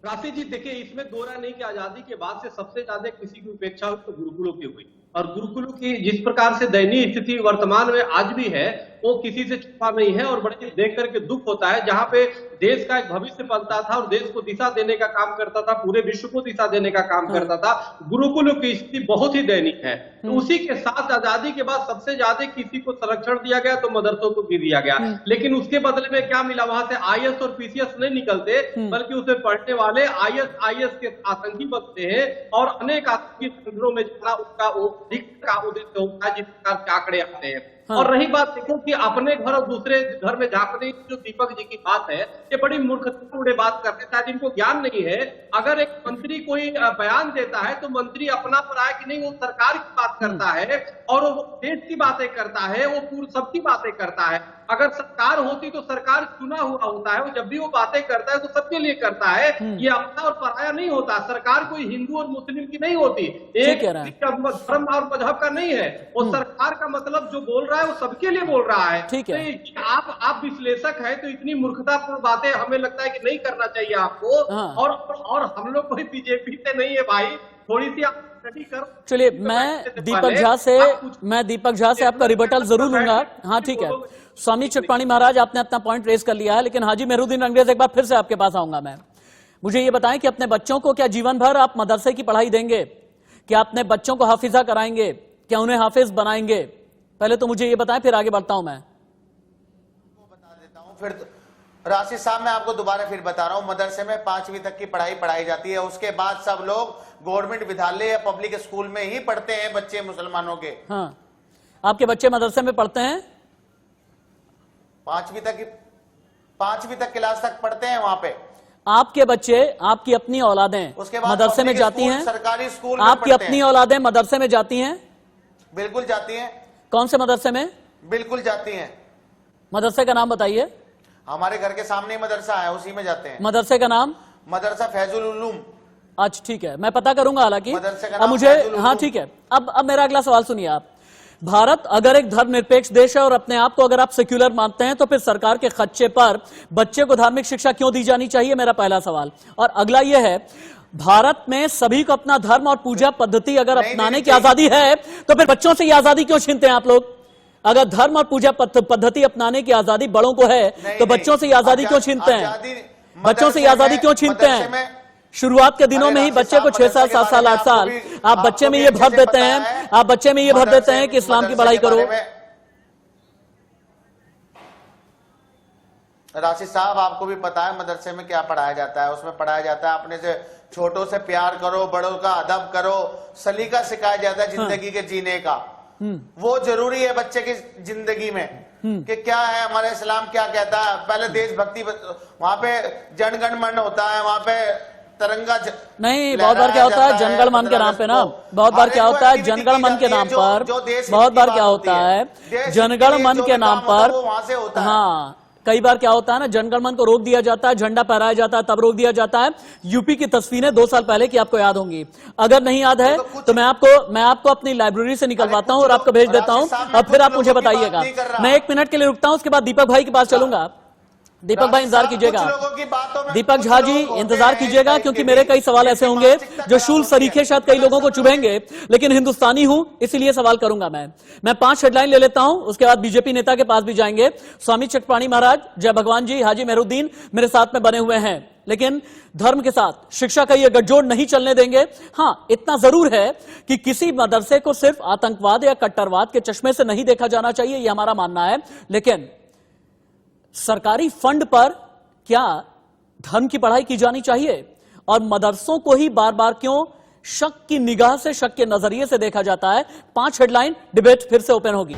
राशि जी, देखिए, इसमें दो राय नहीं कि आजादी के बाद से सबसे ज्यादा किसी की उपेक्षा तो गुरुकुलों की हुई, और गुरुकुलों की जिस प्रकार से दयनीय स्थिति वर्तमान में आज भी है, वो किसी से छुपा नहीं है और बड़े देख करके दुख होता है। जहां पे देश का एक भविष्य बनता था और देश को दिशा देने का काम करता था, पूरे विश्व को दिशा देने का काम करता था, गुरुकुलों की स्थिति बहुत ही दयनीय है। तो उसी के साथ आजादी के बाद सबसे ज्यादा किसी को संरक्षण दिया गया तो मदरसों को भी दिया गया, लेकिन उसके बदले में क्या मिला? वहां से आईएएस और पीसीएस नहीं निकलते, बल्कि उसमें पढ़ने वाले आईएएस के आतंकी बनते हैं और अनेक आतंकी संगठनों में जाना उसका का उद्देश्य होता है, जिस प्रकार के आंकड़े आते हैं। और रही बात देखो कि अपने घर और दूसरे घर में झांकने की जो दीपक जी की बात है, ये बड़ी मूर्खतापूर्ण बात करते हैं, शायद इनको ज्ञान नहीं है। अगर एक मंत्री कोई बयान देता है तो मंत्री अपना पर आए कि नहीं, वो सरकार की बात करता है और वो देश की बातें करता है, वो पूरी सबकी बातें करता है। अगर सरकार होती तो सरकार चुना हुआ होता है, वो जब भी वो बातें करता है तो सबके लिए करता है, ये अपना और पराया नहीं होता। सरकार कोई हिंदू और मुस्लिम की नहीं होती, एक धर्म और मजहब का नहीं है। वो सरकार का मतलब जो बोल रहा है वो सबके लिए बोल रहा है। ठीक है। तो आप विश्लेषक है तो इतनी मूर्खतापूर्ण बातें हमें लगता है कि नहीं करना चाहिए आपको। और हम लोग कोई बीजेपी से नहीं है भाई, थोड़ी सी आप स्टडी करो। चलिए, मैं दीपक झा से आपका रिबटल जरूर लूंगा। हाँ ठीक है, स्वामी चटपाणी महाराज आपने अपना पॉइंट रेज कर लिया है, लेकिन हाजी मेहरुद्दीन अंग्रेज एक बार फिर से आपके पास आऊंगा मैं। मुझे ये बताएं कि अपने बच्चों को क्या जीवन भर आप मदरसे की पढ़ाई देंगे? क्या अपने बच्चों को हाफिजा कराएंगे? क्या उन्हें हाफिज बनाएंगे? पहले तो मुझे ये बताएं, फिर आगे बढ़ता हूं मैं। बता देता हूं फिर राशिद साहब, मैं आपको दोबारा फिर बता रहा हूं, मदरसे में 5वीं तक की पढ़ाई जाती है। उसके बाद सब लोग गवर्नमेंट विद्यालय या पब्लिक स्कूल में ही पढ़ते हैं बच्चे मुसलमानों के। हाँ, आपके बच्चे मदरसे में पढ़ते हैं? 5वीं तक क्लास तक पढ़ते हैं वहां पे। आपके बच्चे, आपकी अपनी औलादें उसके बाद मदरसे में जाती हैं? सरकारी स्कूल आपकी अपनी औलादें मदरसे में जाती हैं? बिल्कुल जाती हैं। कौन से मदरसे में? बिल्कुल जाती हैं। मदरसे का नाम बताइए। हमारे घर के सामने ही मदरसा है, उसी में जाते हैं। मदरसे का नाम? मदरसा फैजुल उलूम। अच्छा ठीक है, मैं पता करूंगा। हालांकि मदरसे का अब नाम मुझे, फैजुल उलूम। हाँ ठीक है, अब मेरा अगला सवाल सुनिए आप। भारत अगर एक धर्मनिरपेक्ष देश है और अपने आप को अगर आप सेक्युलर मानते हैं, तो फिर सरकार के खर्चे पर बच्चे को धार्मिक शिक्षा क्यों दी जानी चाहिए? मेरा पहला सवाल। और अगला यह है, भारत में सभी को अपना धर्म और पूजा पद्धति अगर अपनाने की आजादी है, तो फिर बच्चों से यह आजादी क्यों छीनते हैं आप लोग? अगर धर्म और पूजा पद्धति अपनाने की आजादी बड़ों को है, तो बच्चों से यह आजादी क्यों छीनते हैं? बच्चों से यह आजादी क्यों छीनते हैं? शुरुआत के दिनों में ही बच्चे को 6 साल, 7 साल, 8 साल आप बच्चे में ये भर देते हैं, आप बच्चे में ये भर देते हैं कि इस्लाम की पढ़ाई करो। राशिद साहब, आपको भी पता है मदरसे में क्या पढ़ाया जाता है? उसमें पढ़ाया जाता है अपने से छोटों से प्यार करो, बड़ों का अदब करो, सलीका सिखाया जाता है जिंदगी के जीने का। वो जरूरी है बच्चे की जिंदगी में कि क्या है हमारा इस्लाम क्या कहता है। पहले देशभक्ति, वहां पे जनगण मन होता है, वहां पे तिरंगा नहीं, बहुत बार क्या होता है जनगण मन के नाम पे ना, बहुत बार क्या होता है जनगण मन के नाम पर, बहुत बार क्या होता है जनगण मन के नाम पर, वहां से होता है। हाँ, कई बार क्या होता है ना, जनगण मन को रोक दिया जाता है, झंडा फहराया जाता है, तब रोक दिया जाता है। यूपी की तस्वीरें 2 साल पहले की आपको याद होंगी, अगर नहीं याद है तो मैं आपको अपनी लाइब्रेरी से निकलवाता हूं और आपको भेज देता हूं, और फिर आप मुझे बताइएगा। मैं 1 मिनट के लिए रुकता हूं, उसके बाद दीपक भाई के पास चलूंगा। दीपक भाई इंतजार कीजिएगा, दीपक झा जी इंतजार कीजिएगा, क्योंकि मेरे कई सवाल ऐसे होंगे जो शूल सरीखे शायद कई लोगों को चुभेंगे, लेकिन हिंदुस्तानी हूं इसीलिए सवाल करूंगा। मैं 5 हेडलाइन ले लेता हूं, उसके बाद बीजेपी नेता के पास भी जाएंगे। स्वामी चटपाणी महाराज, जय भगवान जी, हाजी मेहरुद्दीन मेरे साथ में बने हुए हैं, लेकिन धर्म के साथ शिक्षा का ये गठजोड़ नहीं चलने देंगे। हां, इतना जरूर है कि किसी मदरसे को सिर्फ आतंकवाद या कट्टरवाद के चश्मे से नहीं देखा जाना चाहिए, यह हमारा मानना है, लेकिन सरकारी फंड पर क्या धर्म की पढ़ाई की जानी चाहिए? और मदरसों को ही बार बार क्यों शक की निगाह से, शक के नजरिए से देखा जाता है? 5 हेडलाइन, डिबेट फिर से ओपन होगी।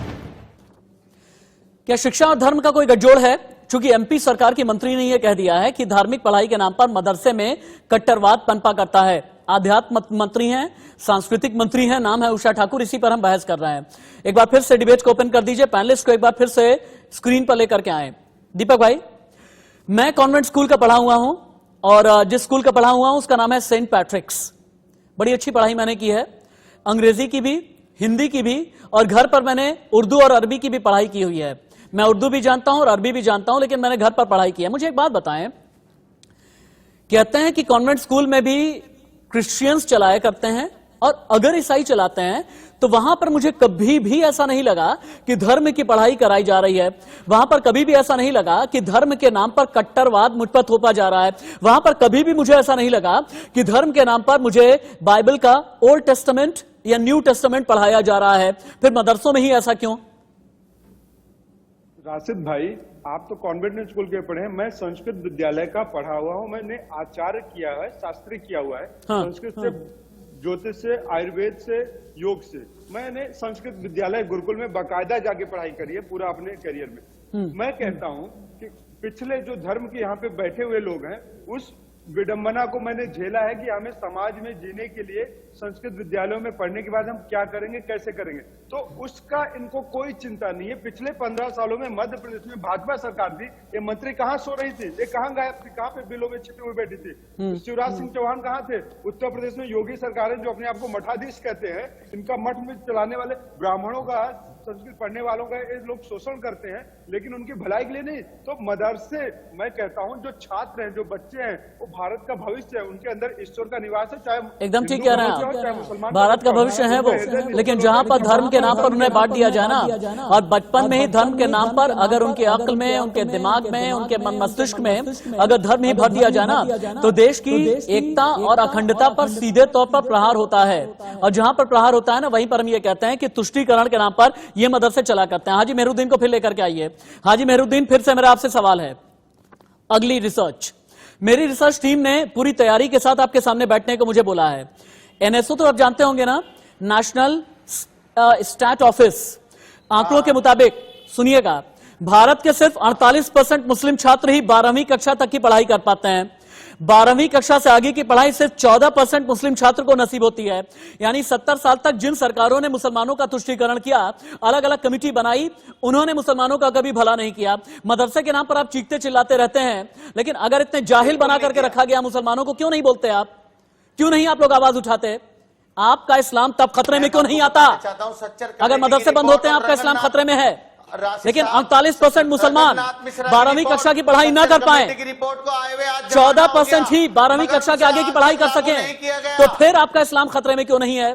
क्या शिक्षा और धर्म का कोई गठजोड़ है? चूंकि एमपी सरकार की मंत्री ने यह कह दिया है कि धार्मिक पढ़ाई के नाम पर मदरसे में कट्टरवाद पनपा करता है। आध्यात्म मंत्री हैं, सांस्कृतिक मंत्री हैं, नाम है उषा ठाकुर, इसी पर हम बहस कर रहे हैं। एक बार फिर से डिबेट को ओपन कर दीजिए, पैनलिस्ट को एक बार फिर से स्क्रीन पर लेकर के आए। दीपक भाई, मैं कॉन्वेंट स्कूल का पढ़ा हुआ हूं, और जिस स्कूल का पढ़ा हुआ हूं उसका नाम है सेंट पैट्रिक्स। बड़ी अच्छी पढ़ाई मैंने की है, अंग्रेजी की भी, हिंदी की भी, और घर पर मैंने उर्दू और अरबी की भी पढ़ाई की हुई है। मैं उर्दू भी जानता हूं और अरबी भी जानता हूं, लेकिन मैंने घर पर पढ़ाई की है। मुझे एक बात बताएं, कहते हैं कि कॉन्वेंट स्कूल में भी क्रिश्चियंस चलाया करते हैं, और अगर ईसाई चलाते हैं तो वहां पर मुझे कभी भी ऐसा नहीं लगा कि धर्म की पढ़ाई कराई जा रही है, वहां पर कभी भी ऐसा नहीं लगा कि धर्म के नाम पर कट्टरवाद मुझ पर थोपा जा रहा है, वहां पर कभी भी मुझे ऐसा नहीं लगा कि धर्म के नाम पर मुझे बाइबल का ओल्ड टेस्टामेंट या न्यू टेस्टामेंट पढ़ाया जा रहा है। फिर मदरसों में ही ऐसा क्यों? राशिद भाई, आप तो कॉन्वेंट स्कूल के पढ़े हैं, मैं संस्कृत विद्यालय का पढ़ा हुआ हूं, मैंने आचार्य किया है, शास्त्री किया हुआ है। हाँ, संस्कृत से, ज्योतिष से, आयुर्वेद से, योग से मैंने संस्कृत विद्यालय गुरुकुल में बाकायदा जाके पढ़ाई करी है पूरा अपने करियर में। मैं कहता हूं कि पिछले जो धर्म के यहाँ पे बैठे हुए लोग हैं, उस विडंबना को मैंने झेला है कि हमें समाज में जीने के लिए संस्कृत विद्यालयों में पढ़ने के बाद हम क्या करेंगे, कैसे करेंगे, तो उसका इनको कोई चिंता नहीं है। पिछले 15 सालों में मध्य प्रदेश में भाजपा सरकार थी, ये मंत्री कहाँ सो रही थी, ये कहाँ गायब थी, कहाँ पे बिलों में छिपी हुई बैठी थी? शिवराज सिंह चौहान कहाँ थे? उत्तर प्रदेश में योगी सरकार है जो अपने आप को मठाधीश कहते हैं, इनका मठ में चलाने वाले ब्राह्मणों का, संस्कृत पढ़ने वालों का ये लोग शोषण करते हैं, लेकिन उनकी भलाई के लिए नहीं। तो मदरसे, मैं कहता हूं जो छात्र हैं, जो बच्चे हैं, वो भारत का भविष्य है, उनके अंदर ईश्वर का निवास है। चाहे एकदम ठीक कह रहे हैं आप, भारत का भविष्य है वो, लेकिन जहां पर धर्म के नाम पर उन्हें बांट दिया जाए ना, और बचपन में ही धर्म के नाम पर अगर उनके अक्ल में, उनके दिमाग में, उनके मन मस्तिष्क में अगर धर्म ही भर दिया जाए ना, तो देश की एकता और अखंडता पर सीधे तौर पर प्रहार होता है। और जहां पर प्रहार होता है ना, वहीं पर हम ये कहते हैं कि तुष्टीकरण के नाम पर ये मदरसे चला करते हैं। हाजी मेहरुद्दीन को फिर लेकर के आइए। हाजी मेहरुद्दीन, फिर से मेरा आपसे सवाल है, अगली रिसर्च, मेरी रिसर्च टीम ने पूरी तैयारी के साथ आपके सामने बैठने को मुझे बोला है। एनएसओ तो आप जानते होंगे ना, नेशनल स्टैट ऑफिस, आंकड़ों के मुताबिक सुनिएगा, भारत के सिर्फ 48% मुस्लिम छात्र ही 12वीं कक्षा तक की पढ़ाई कर पाते हैं। 12वीं कक्षा से आगे की पढ़ाई सिर्फ 14% मुस्लिम छात्र को नसीब होती है। यानी 70 साल तक जिन सरकारों ने मुसलमानों का तुष्टीकरण किया, अलग अलग कमेटी बनाई, उन्होंने मुसलमानों का कभी भला नहीं किया। मदरसे के नाम पर आप चीखते चिल्लाते रहते हैं, लेकिन अगर इतने जाहिल बना करके रखा गया मुसलमानों को, क्यों नहीं बोलते आप? क्यों नहीं आप लोग आवाज उठाते? आपका इस्लाम तब खतरे में क्यों नहीं आता? अगर मदरसे बंद होते हैं, आपका इस्लाम खतरे में है। लेकिन 48% मुसलमान 12वीं कक्षा की पढ़ाई ना कर पाए, 14% ही 12वीं कक्षा के आगे की पढ़ाई कर सके, तो फिर आपका इस्लाम खतरे में क्यों नहीं है?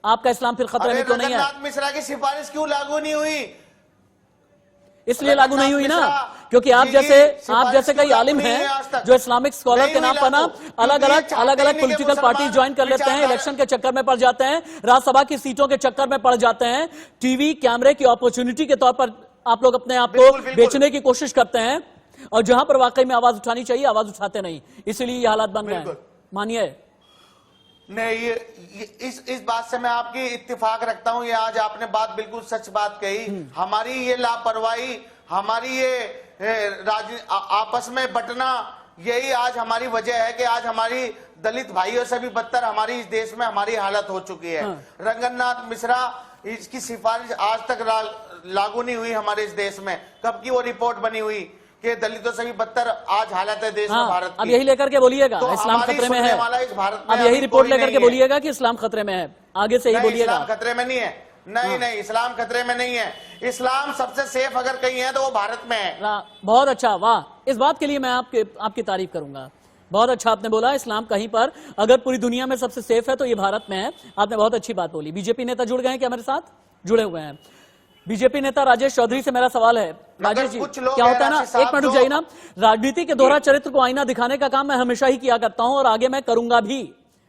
आपका इस्लाम फिर खतरे में क्यों नहीं है? रंगनाथ मिश्रा की सिफारिश क्यों लागू नहीं हुई? इसलिए लागू नहीं हुई ना, क्योंकि आप जैसे कई आलिम हैं जो इस्लामिक स्कॉलर के नाम पर ना अलग अलग पॉलिटिकल पार्टी ज्वाइन कर लेते हैं, इलेक्शन के चक्कर में पड़ जाते हैं, राज्यसभा की सीटों के चक्कर में पड़ जाते हैं, टीवी कैमरे की अपॉर्चुनिटी के तौर पर आप लोग अपने आप को बेचने की कोशिश करते हैं, और जहां पर वाकई में आवाज उठानी चाहिए आवाज उठाते नहीं, इसलिए ये हालात बन गए हैं। मानिए नहीं, ये इस बात से मैं आपकी इत्तेफाक रखता हूं। ये आज आपने बात बिल्कुल सच बात कही। हमारी ये लापरवाही, हमारी ये आपस में बंटना, यही आज हमारी वजह है कि आज हमारी दलित भाइयों से भी बदतर हमारी इस देश में हमारी हालत हो चुकी है। रंगनाथ मिश्रा, इसकी सिफारिश आज तक लागू नहीं हुई हमारे इस देश में। कब की वो रिपोर्ट बनी हुई कि दलितों से भी बदतर आज हालत है देश में भारत की। अब यही लेकर के बोलिएगा तो इस्लाम खतरे में है। भारत अब यही रिपोर्ट लेकर के बोलिएगा कि इस्लाम खतरे में है, आगे से ही बोलिएगा। इस्लाम खतरे में नहीं है, नहीं, इस्लाम खतरे में नहीं है। इस्लाम सबसे सेफ अगर कहीं है तो वो भारत में है। बहुत अच्छा, वाह, इस बात के लिए मैं आपकी तारीफ करूंगा। बहुत अच्छा आपने बोला, इस्लाम कहीं पर अगर पूरी दुनिया में सबसे सेफ है तो ये भारत में है। आपने बहुत अच्छी बात बोली। बीजेपी नेता जुड़ गए हैं क्या मेरे साथ? जुड़े हुए हैं। बीजेपी नेता राजेश चौधरी से मेरा सवाल है। राजेश जी, क्या होता है ना, एक मिनट रुक जाइए ना, राजनीति के दोहरा चरित्र को आईना दिखाने का काम मैं हमेशा ही किया करता हूं और आगे मैं करूंगा भी।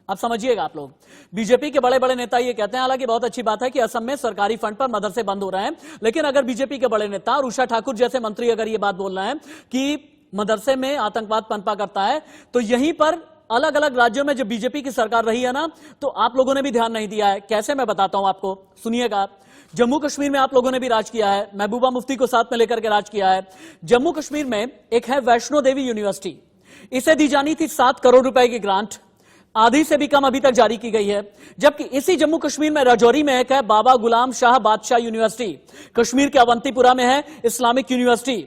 अब समझिएगा आप लोग, बीजेपी के बड़े बड़े नेता ये कहते हैं, हालांकि बहुत अच्छी बात है कि असम में सरकारी फंड पर मदरसे बंद हो रहे हैं, लेकिन अगर बीजेपी के बड़े नेता और उषा ठाकुर जैसे मंत्री अगर ये बात बोल रहे हैं कि मदरसे में आतंकवाद पनपा करता है, तो यहीं पर अलग अलग राज्यों में जब बीजेपी की सरकार रही है ना, तो आप लोगों ने भी ध्यान नहीं दिया है। कैसे, मैं बताता हूं आपको, सुनिएगा। जम्मू कश्मीर में आप लोगों ने भी राज किया है, महबूबा मुफ्ती को साथ में लेकर के राज किया है। जम्मू कश्मीर में एक है वैष्णो देवी यूनिवर्सिटी, इसे दी जानी थी 7 करोड़ रुपए की ग्रांट, आधी से भी कम अभी तक जारी की गई है। जबकि इसी जम्मू कश्मीर में राजौरी में एक है बाबा गुलाम शाह बादशाह यूनिवर्सिटी, कश्मीर के अवंतीपुरा में है इस्लामिक यूनिवर्सिटी,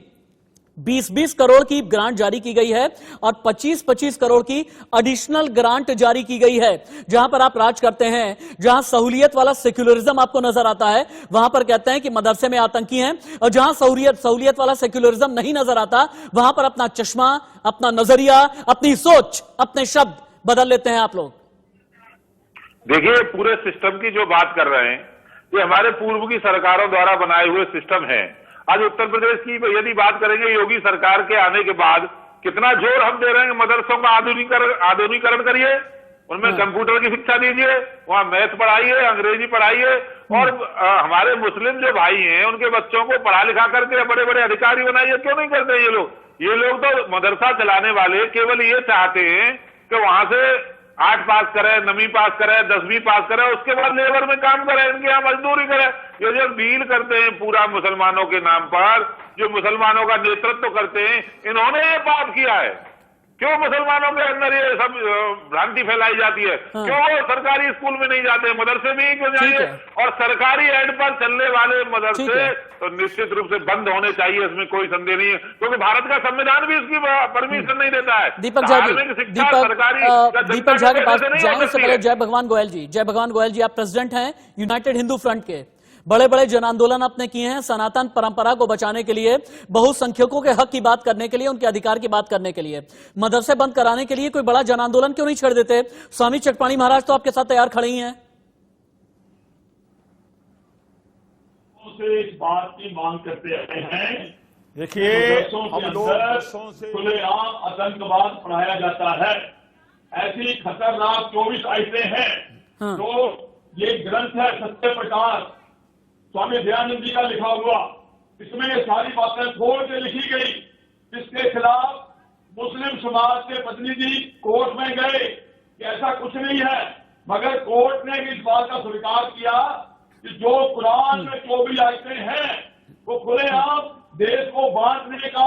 20-20 करोड़ की ग्रांट जारी की गई है और 25-25 करोड़ की एडिशनल ग्रांट जारी की गई है। जहां पर आप राज करते हैं, जहां सहूलियत वाला सेक्युलरिज्म आपको नजर आता है, वहां पर कहते हैं कि मदरसे में आतंकी हैं, और जहां सहूलियत वाला सेक्युलरिज्म नहीं नजर आता, वहां पर अपना चश्मा, अपना नजरिया, अपनी सोच, अपने शब्द बदल लेते हैं आप लोग। देखिए, पूरे सिस्टम की जो बात कर रहे हैं, ये हमारे पूर्व की सरकारों द्वारा बनाए हुए सिस्टम है। आज उत्तर प्रदेश की यदि बात करेंगे, योगी सरकार के आने के बाद कितना जोर हम दे रहे हैं, मदरसों का आधुनिकीकरण करिए, उनमें कंप्यूटर की शिक्षा दीजिए, वहां मैथ पढ़ाइए, अंग्रेजी पढ़ाइए, और हमारे मुस्लिम जो भाई हैं उनके बच्चों को पढ़ा लिखा करके बड़े बड़े अधिकारी बनाइए। क्यों नहीं करते ये लोग? ये लोग तो मदरसा चलाने वाले केवल ये चाहते हैं कि वहां से 8 पास करे, 9वीं पास करे, 10वीं पास करे, उसके बाद लेबर में काम करे, इनके यहाँ मजदूरी करे। ये जो डील करते हैं पूरा मुसलमानों के नाम पर, जो मुसलमानों का नेतृत्व करते हैं, इन्होंने ये पाप किया है। क्यों मुसलमानों के अंदर ये सब भ्रांति फैलाई जाती है? क्यों वो सरकारी स्कूल में नहीं जाते, मदरसे में ही क्यों जाइए? और सरकारी एड पर चलने वाले मदरसे तो निश्चित रूप से बंद होने चाहिए, इसमें कोई संदेह नहीं है, क्योंकि भारत का संविधान भी इसकी परमिशन नहीं देता है। दीपक झा जी, दीपक झा के पास जाने से पहले जय भगवान गोयल जी, जय भगवान गोयल जी, आप प्रेसिडेंट हैं यूनाइटेड हिंदू फ्रंट के। बड़े बड़े जन आंदोलन आपने किए हैं सनातन परंपरा को बचाने के लिए, बहुसंख्यकों के हक की बात करने के लिए, उनके अधिकार की बात करने के लिए। मदरसे बंद कराने के लिए कोई बड़ा जन आंदोलन क्यों नहीं छेड़ देते? स्वामी चटपाणी महाराज तो आपके साथ तैयार खड़े ही हैं। से इस बात की मांग करते रहे हैं। देखिए, हम लोग खुलेआम आतंकवाद पढ़ाया जाता है, ऐसी खतरनाक 24 आयतें हैं। तो ये ग्रंथ है सत्य प्रकाश, स्वामी दयानंद जी का लिखा हुआ, इसमें ये सारी बातें खोल के लिखी गई। इसके खिलाफ मुस्लिम समाज के प्रतिनिधि कोर्ट में गए कि ऐसा कुछ नहीं है, मगर कोर्ट ने इस बात का स्वीकार किया कि जो कुरान में 24 आयतें हैं वो खुलेआम देश को बांटने का,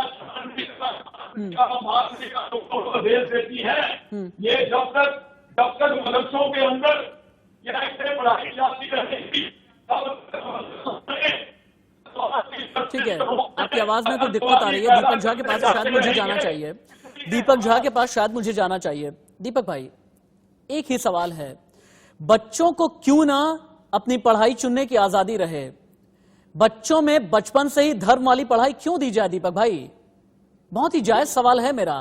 मारने का देश देती है। ये जब तक मदरसों के अंदर ये आयतें पढ़ाई जाती रहेगी, ठीक है, आपकी आवाज में कोई दिक्कत आ रही है। दीपक झा के पास शायद मुझे जाना चाहिए, दीपक झा के पास शायद मुझे जाना चाहिए। दीपक भाई, एक ही सवाल है, बच्चों को क्यों ना अपनी पढ़ाई चुनने की आजादी रहे? बच्चों में बचपन से ही धर्म वाली पढ़ाई क्यों दी जाए? दीपक भाई, बहुत ही जायज सवाल है मेरा।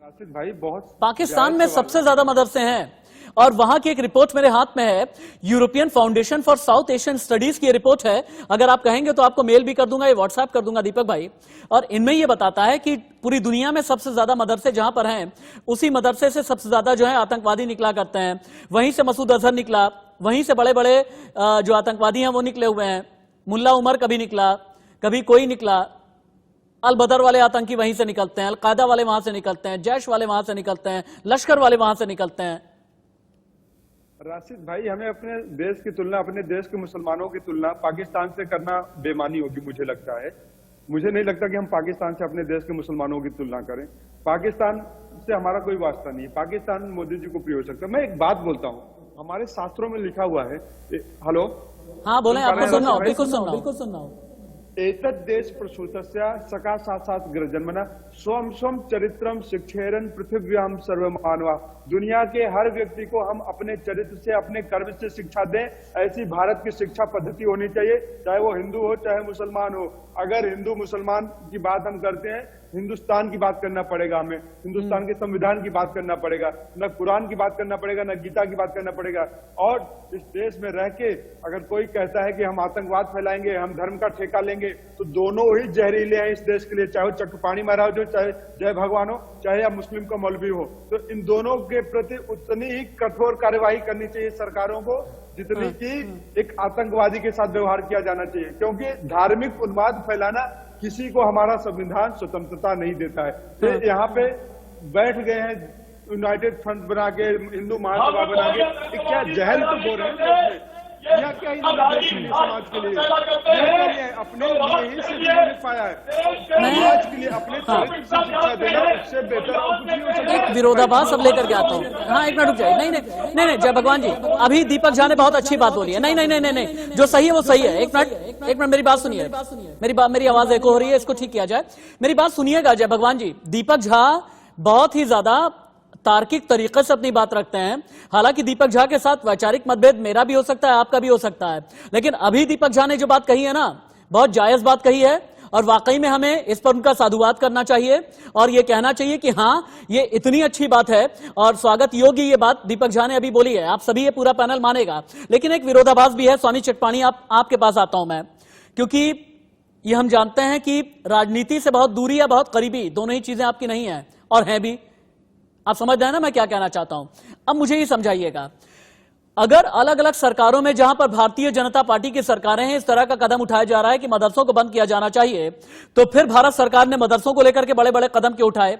राशिद भाई, बहुत पाकिस्तान में सबसे ज्यादा मदरसे हैं और वहां की एक रिपोर्ट मेरे हाथ में है, European foundation for south Asian studies की रिपोर्ट है। अगर आप कहेंगे तो आपको मेल भी कर दूंगा, ये व्हाट्सएप कर दूंगा दीपक भाई। और इनमें ये बताता है कि पूरी दुनिया में सबसे ज्यादा मदरसे जहां पर हैं, उसी मदरसे से सबसे ज्यादा जो है आतंकवादी निकला करते हैं। वहीं से मसूद अजहर निकला, वहीं से बड़े बड़े जो आतंकवादी हैं वो निकले हुए हैं। मुल्ला उमर कभी निकला, कभी कोई निकला। अल बदर वाले आतंकी वहीं से निकलते हैं, अल कायदा वाले वहां से निकलते हैं, जैश वाले वहां से निकलते हैं, लश्कर वाले वहां से निकलते हैं। राशिद भाई, हमें अपने देश की तुलना, अपने देश के मुसलमानों की तुलना पाकिस्तान से करना बेमानी होगी, मुझे लगता है। मुझे नहीं लगता कि हम पाकिस्तान से अपने देश के मुसलमानों की तुलना करें। पाकिस्तान से हमारा कोई वास्ता नहीं है, पाकिस्तान मोदी जी को प्रिय हो सकता है। मैं एक बात बोलता हूँ, हमारे शास्त्रों में लिखा हुआ है, हेलो, हाँ बोले, आपको सुनना हो, बिल्कुल सुनना हो, बिल्कुल सुनना हो। एतद् देश प्रसूतस्य सका साक्षात जन्मना स्वम स्वम चरित्रम शिक्षेरन पृथ्व्याम सर्वमानवा। दुनिया के हर व्यक्ति को हम अपने चरित्र से, अपने कर्म से शिक्षा दें, ऐसी भारत की शिक्षा पद्धति होनी चाहिए, चाहे वो हिंदू हो चाहे मुसलमान हो। अगर हिंदू मुसलमान की बात हम करते हैं, हिंदुस्तान की बात करना पड़ेगा, हमें हिंदुस्तान के संविधान की बात करना पड़ेगा, न कुरान की बात करना पड़ेगा, न गीता की बात करना पड़ेगा। और इस देश में रह के अगर कोई कहता है कि हम आतंकवाद फैलाएंगे, हम धर्म का ठेका लेंगे, तो दोनों ही जहरीले हैं इस देश के लिए, चाहे वो चट्टपाणी महाराज हो, चाहे जय भगवान हो, चाहे या मुस्लिम का मौलवी हो। तो इन दोनों के प्रति उतनी ही कठोर कार्यवाही करनी चाहिए सरकारों को, जितनी की एक आतंकवादी के साथ व्यवहार किया जाना चाहिए। क्योंकि धार्मिक उन्माद फैलाना किसी को हमारा संविधान स्वतंत्रता नहीं देता है। तो यहाँ पे बैठ गए हैं यूनाइटेड फ्रंट बना के, हिंदू महासभा बना के, क्या जहर तो बोल रहे हैं, या क्या समाज के लिए अपने लिए ही सिर्फ पाया है, समाज के लिए अपने चरित्र से शिक्षा देना उससे बेहतर कुछ नहीं हो सकता। एक विरोधाभास अब लेकर के आता हूँ। हाँ, एक मिनट रुक जाइए। नहीं, जय भगवान जी, अभी दीपक झा ने बहुत अच्छी बात बोली है। नहीं, जो सही है वो सही है। एक मिनट मेरी बात सुनिए, मेरी आवाज एको हो रही है, इसको ठीक किया जाए। मेरी बात सुनिएगा जय भगवान जी। दीपक झा बहुत ही ज्यादा तार्किक तरीके से अपनी बात रखते हैं। हालांकि दीपक झा के साथ वैचारिक मतभेद मेरा भी हो सकता है, आपका भी हो सकता है, लेकिन अभी दीपक झा ने जो बात कही है ना, बहुत जायज बात कही है। और वाकई में हमें इस पर उनका साधुवाद करना चाहिए और यह कहना चाहिए कि हां, ये इतनी अच्छी बात है और स्वागत योग्य ये बात दीपक झा ने अभी बोली है। आप सभी, ये पूरा पैनल मानेगा। लेकिन एक विरोधाभास भी है। स्वामी चटपाणी, आपके पास आता हूं मैं, क्योंकि ये हम जानते हैं कि राजनीति से बहुत दूरी या बहुत करीबी, दोनों ही चीजें आपकी नहीं है और हैं भी। आप समझ रहे हैं ना मैं क्या कहना चाहता हूं? अब मुझे ये समझाइएगा, अगर अलग अलग सरकारों में, जहां पर भारतीय जनता पार्टी की सरकारें हैं, इस तरह का कदम उठाया जा रहा है कि मदरसों को बंद किया जाना चाहिए, तो फिर भारत सरकार ने मदरसों को लेकर के बड़े बड़े कदम क्यों उठाए?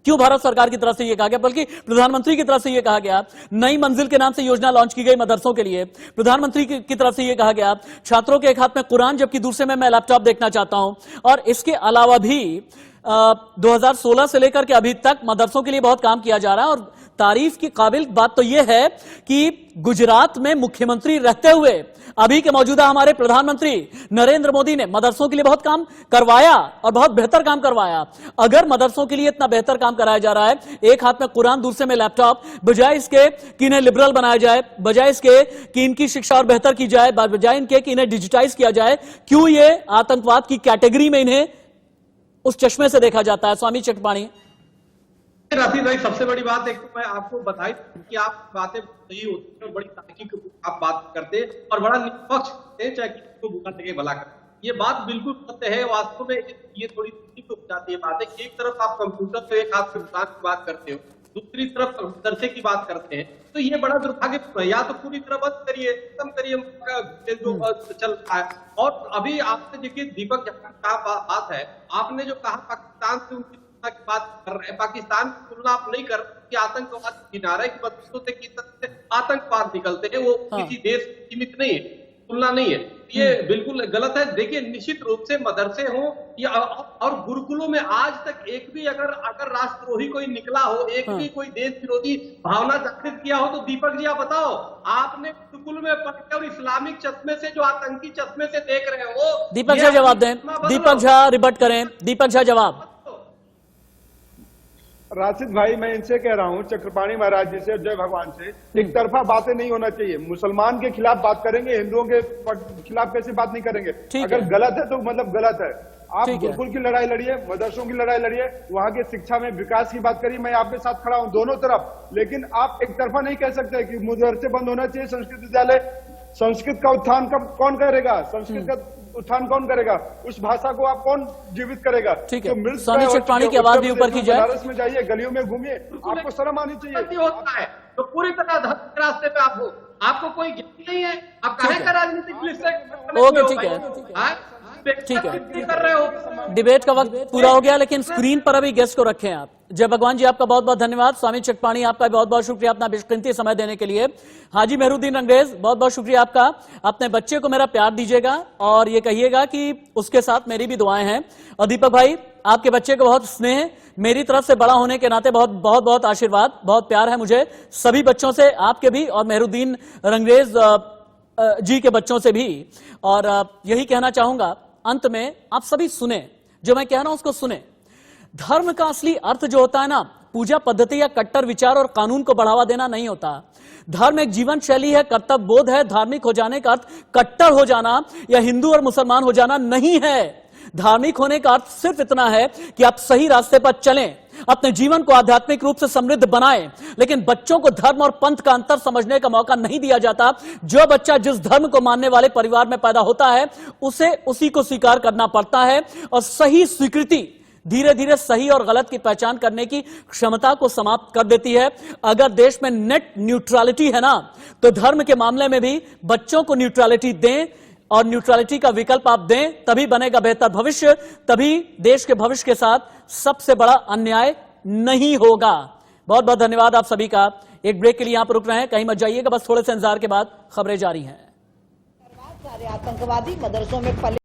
क्यों भारत सरकार की तरफ से यह कहा गया, बल्कि प्रधानमंत्री की तरफ से यह कहा गया, नई मंजिल के नाम से योजना लॉन्च की गई मदरसों के लिए, प्रधानमंत्री की तरफ से यह कहा गया छात्रों के एक हाथ में कुरान जबकि दूसरे में मैं लैपटॉप देखना चाहता हूं। और इसके अलावा भी 2016 से लेकर के अभी तक मदरसों के लिए बहुत काम किया जा रहा है। और तारीफ की काबिल बात तो यह है कि गुजरात में मुख्यमंत्री रहते हुए अभी के मौजूदा हमारे प्रधानमंत्री नरेंद्र मोदी ने मदरसों के लिए बहुत काम करवाया और बहुत बेहतर काम करवाया। अगर मदरसों के लिए इतना बेहतर काम कराया जा रहा है, एक हाथ में कुरान दूसरे में लैपटॉप, बजाय इसके कि इन्हें लिबरल बनाया जाए, बजाय इसके कि इनकी शिक्षा और बेहतर की जाए, बजाय इनके कि इन्हें डिजिटाइज किया जाए, क्यों ये आतंकवाद की कैटेगरी में इन्हें उस चश्मे से देखा जाता है? स्वामी चटपाणी। राशिद भाई, सबसे बड़ी बात एक तो मैं आपको बताई कि आप बातें सही होती है, बड़ी तार्किक आप बात करते और बड़ा निष्पक्ष होते हैं, चाहे किसी को बुरा लगे भला कर। ये बात बिल्कुल सत्य है। वास्तव में ये थोड़ी हो जाती है बात है कि एक तरफ आप कंप्यूटर पे एक हाथ से भुगतान की बात करते हो, दूसरी तरफ मदरसे की बात करते हैं, तो ये बड़ा दुर्भाग्यपूर्ण है। या तो पूरी तरह बंद करिए, खत्म करिए जो चल रहा है। और अभी आपने देखिए दीपक क्या बात है, आपने जो कहा पाकिस्तान से उनकी की बात कर रहे हैं, पाकिस्तान की तुलना आप नहीं कर कि आतंकवाद किनारा है कि मदरसों से किस तरह से आतंकवाद निकलते हैं, वो किसी देश सीमित नहीं है, तुलना नहीं है। ये बिल्कुल गलत है। देखिए, निश्चित रूप से मदरसे हो या और गुरुकुलों में आज तक एक भी अगर राष्ट्रद्रोही कोई निकला हो, एक भी कोई देश विरोधी भावना जागृत किया हो, तो दीपक जी आप बताओ, आपने गुरुकुल में पढ़ के और इस्लामिक चश्मे से, जो आतंकी चश्मे से देख रहे हो, दीपक झा जवाब दें, दीपक झा रिबट करें, दीपक झा जवाब। राशिद भाई, मैं इनसे कह रहा हूँ, चक्रपाणी महाराज जी से, जय भगवान से, एक तरफा बातें नहीं होना चाहिए। मुसलमान के खिलाफ बात करेंगे, हिंदुओं के खिलाफ कैसे बात नहीं करेंगे? अगर गलत है तो मतलब गलत है। आप गुरुकुल की लड़ाई लड़िए, मदरसों की लड़ाई लड़िए, वहां के शिक्षा में विकास की बात करिए, मैं आपके साथ खड़ा हूँ दोनों तरफ। लेकिन आप एक तरफा नहीं कह सकते कि मदरसे बंद होना चाहिए, संस्कृत विद्यालय। संस्कृत का उत्थान कौन करेगा? संस्कृत का उत्थान कौन करेगा? उस भाषा को आप कौन जीवित करेगा? ठीक है, स्वामी चटपाणी की आवाज भी ऊपर की जाए। बनारस में जाइए, गलियों में घूमिए, आपको शर्म आनी चाहिए। होता है तो पूरी तरह धर्म के रास्ते पे आप हो, आपको कोई ज्ञान नहीं है, आप काहे का राजनीतिक लिस्ट ओके, ठीक है, ठीक है, कर रहे हो। डिबेट का वक्त पूरा हो गया, लेकिन स्क्रीन पर अभी गेस्ट को रखें आप। जय भगवान जी, आपका बहुत बहुत धन्यवाद। स्वामी चटपाणी, आपका बहुत बहुत शुक्रिया अपना बेशकीमती समय देने के लिए। हाजी मेहरुद्दीन अंग्रेज, बहुत बहुत शुक्रिया आपका। अपने बच्चे को मेरा प्यार दीजिएगा और ये कहिएगा कि उसके साथ मेरी भी दुआएं हैं। और दीपक भाई, आपके बच्चे को बहुत स्नेह, मेरी तरफ से बड़ा होने के नाते बहुत बहुत बहुत आशीर्वाद, बहुत प्यार है मुझे सभी बच्चों से, आपके भी और मेहरुद्दीन अंग्रेज जी के बच्चों से भी। और यही कहना चाहूंगा अंत में, आप सभी सुने, जो मैं कह रहा हूं उसको सुने। धर्म का असली अर्थ जो होता है ना, पूजा पद्धति या कट्टर विचार और कानून को बढ़ावा देना नहीं होता। धर्म एक जीवन शैली है, कर्तव्य बोध है। धार्मिक हो जाने का अर्थ कट्टर हो जाना या हिंदू और मुसलमान हो जाना नहीं है। धार्मिक होने का अर्थ सिर्फ इतना है कि आप सही रास्ते पर चलें, अपने जीवन को आध्यात्मिक रूप से समृद्ध बनाएं। लेकिन बच्चों को धर्म और पंथ का अंतर समझने का मौका नहीं दिया जाता। जो बच्चा जिस धर्म को मानने वाले परिवार में पैदा होता है, उसे उसी को स्वीकार करना पड़ता है। और सही स्वीकृति धीरे धीरे सही और गलत की पहचान करने की क्षमता को समाप्त कर देती है। अगर देश में नेट न्यूट्रलिटी है ना, तो धर्म के मामले में भी बच्चों को न्यूट्रलिटी दें और न्यूट्रलिटी का विकल्प आप दें, तभी बनेगा बेहतर भविष्य, तभी देश के भविष्य के साथ सबसे बड़ा अन्याय नहीं होगा। बहुत बहुत धन्यवाद आप सभी का। एक ब्रेक के लिए यहां पर रुक रहे हैं, कहीं मत जाइएगा, बस थोड़े से इंतजार के बाद खबरें जारी हैं। सारे आतंकवादी मदरसों में पले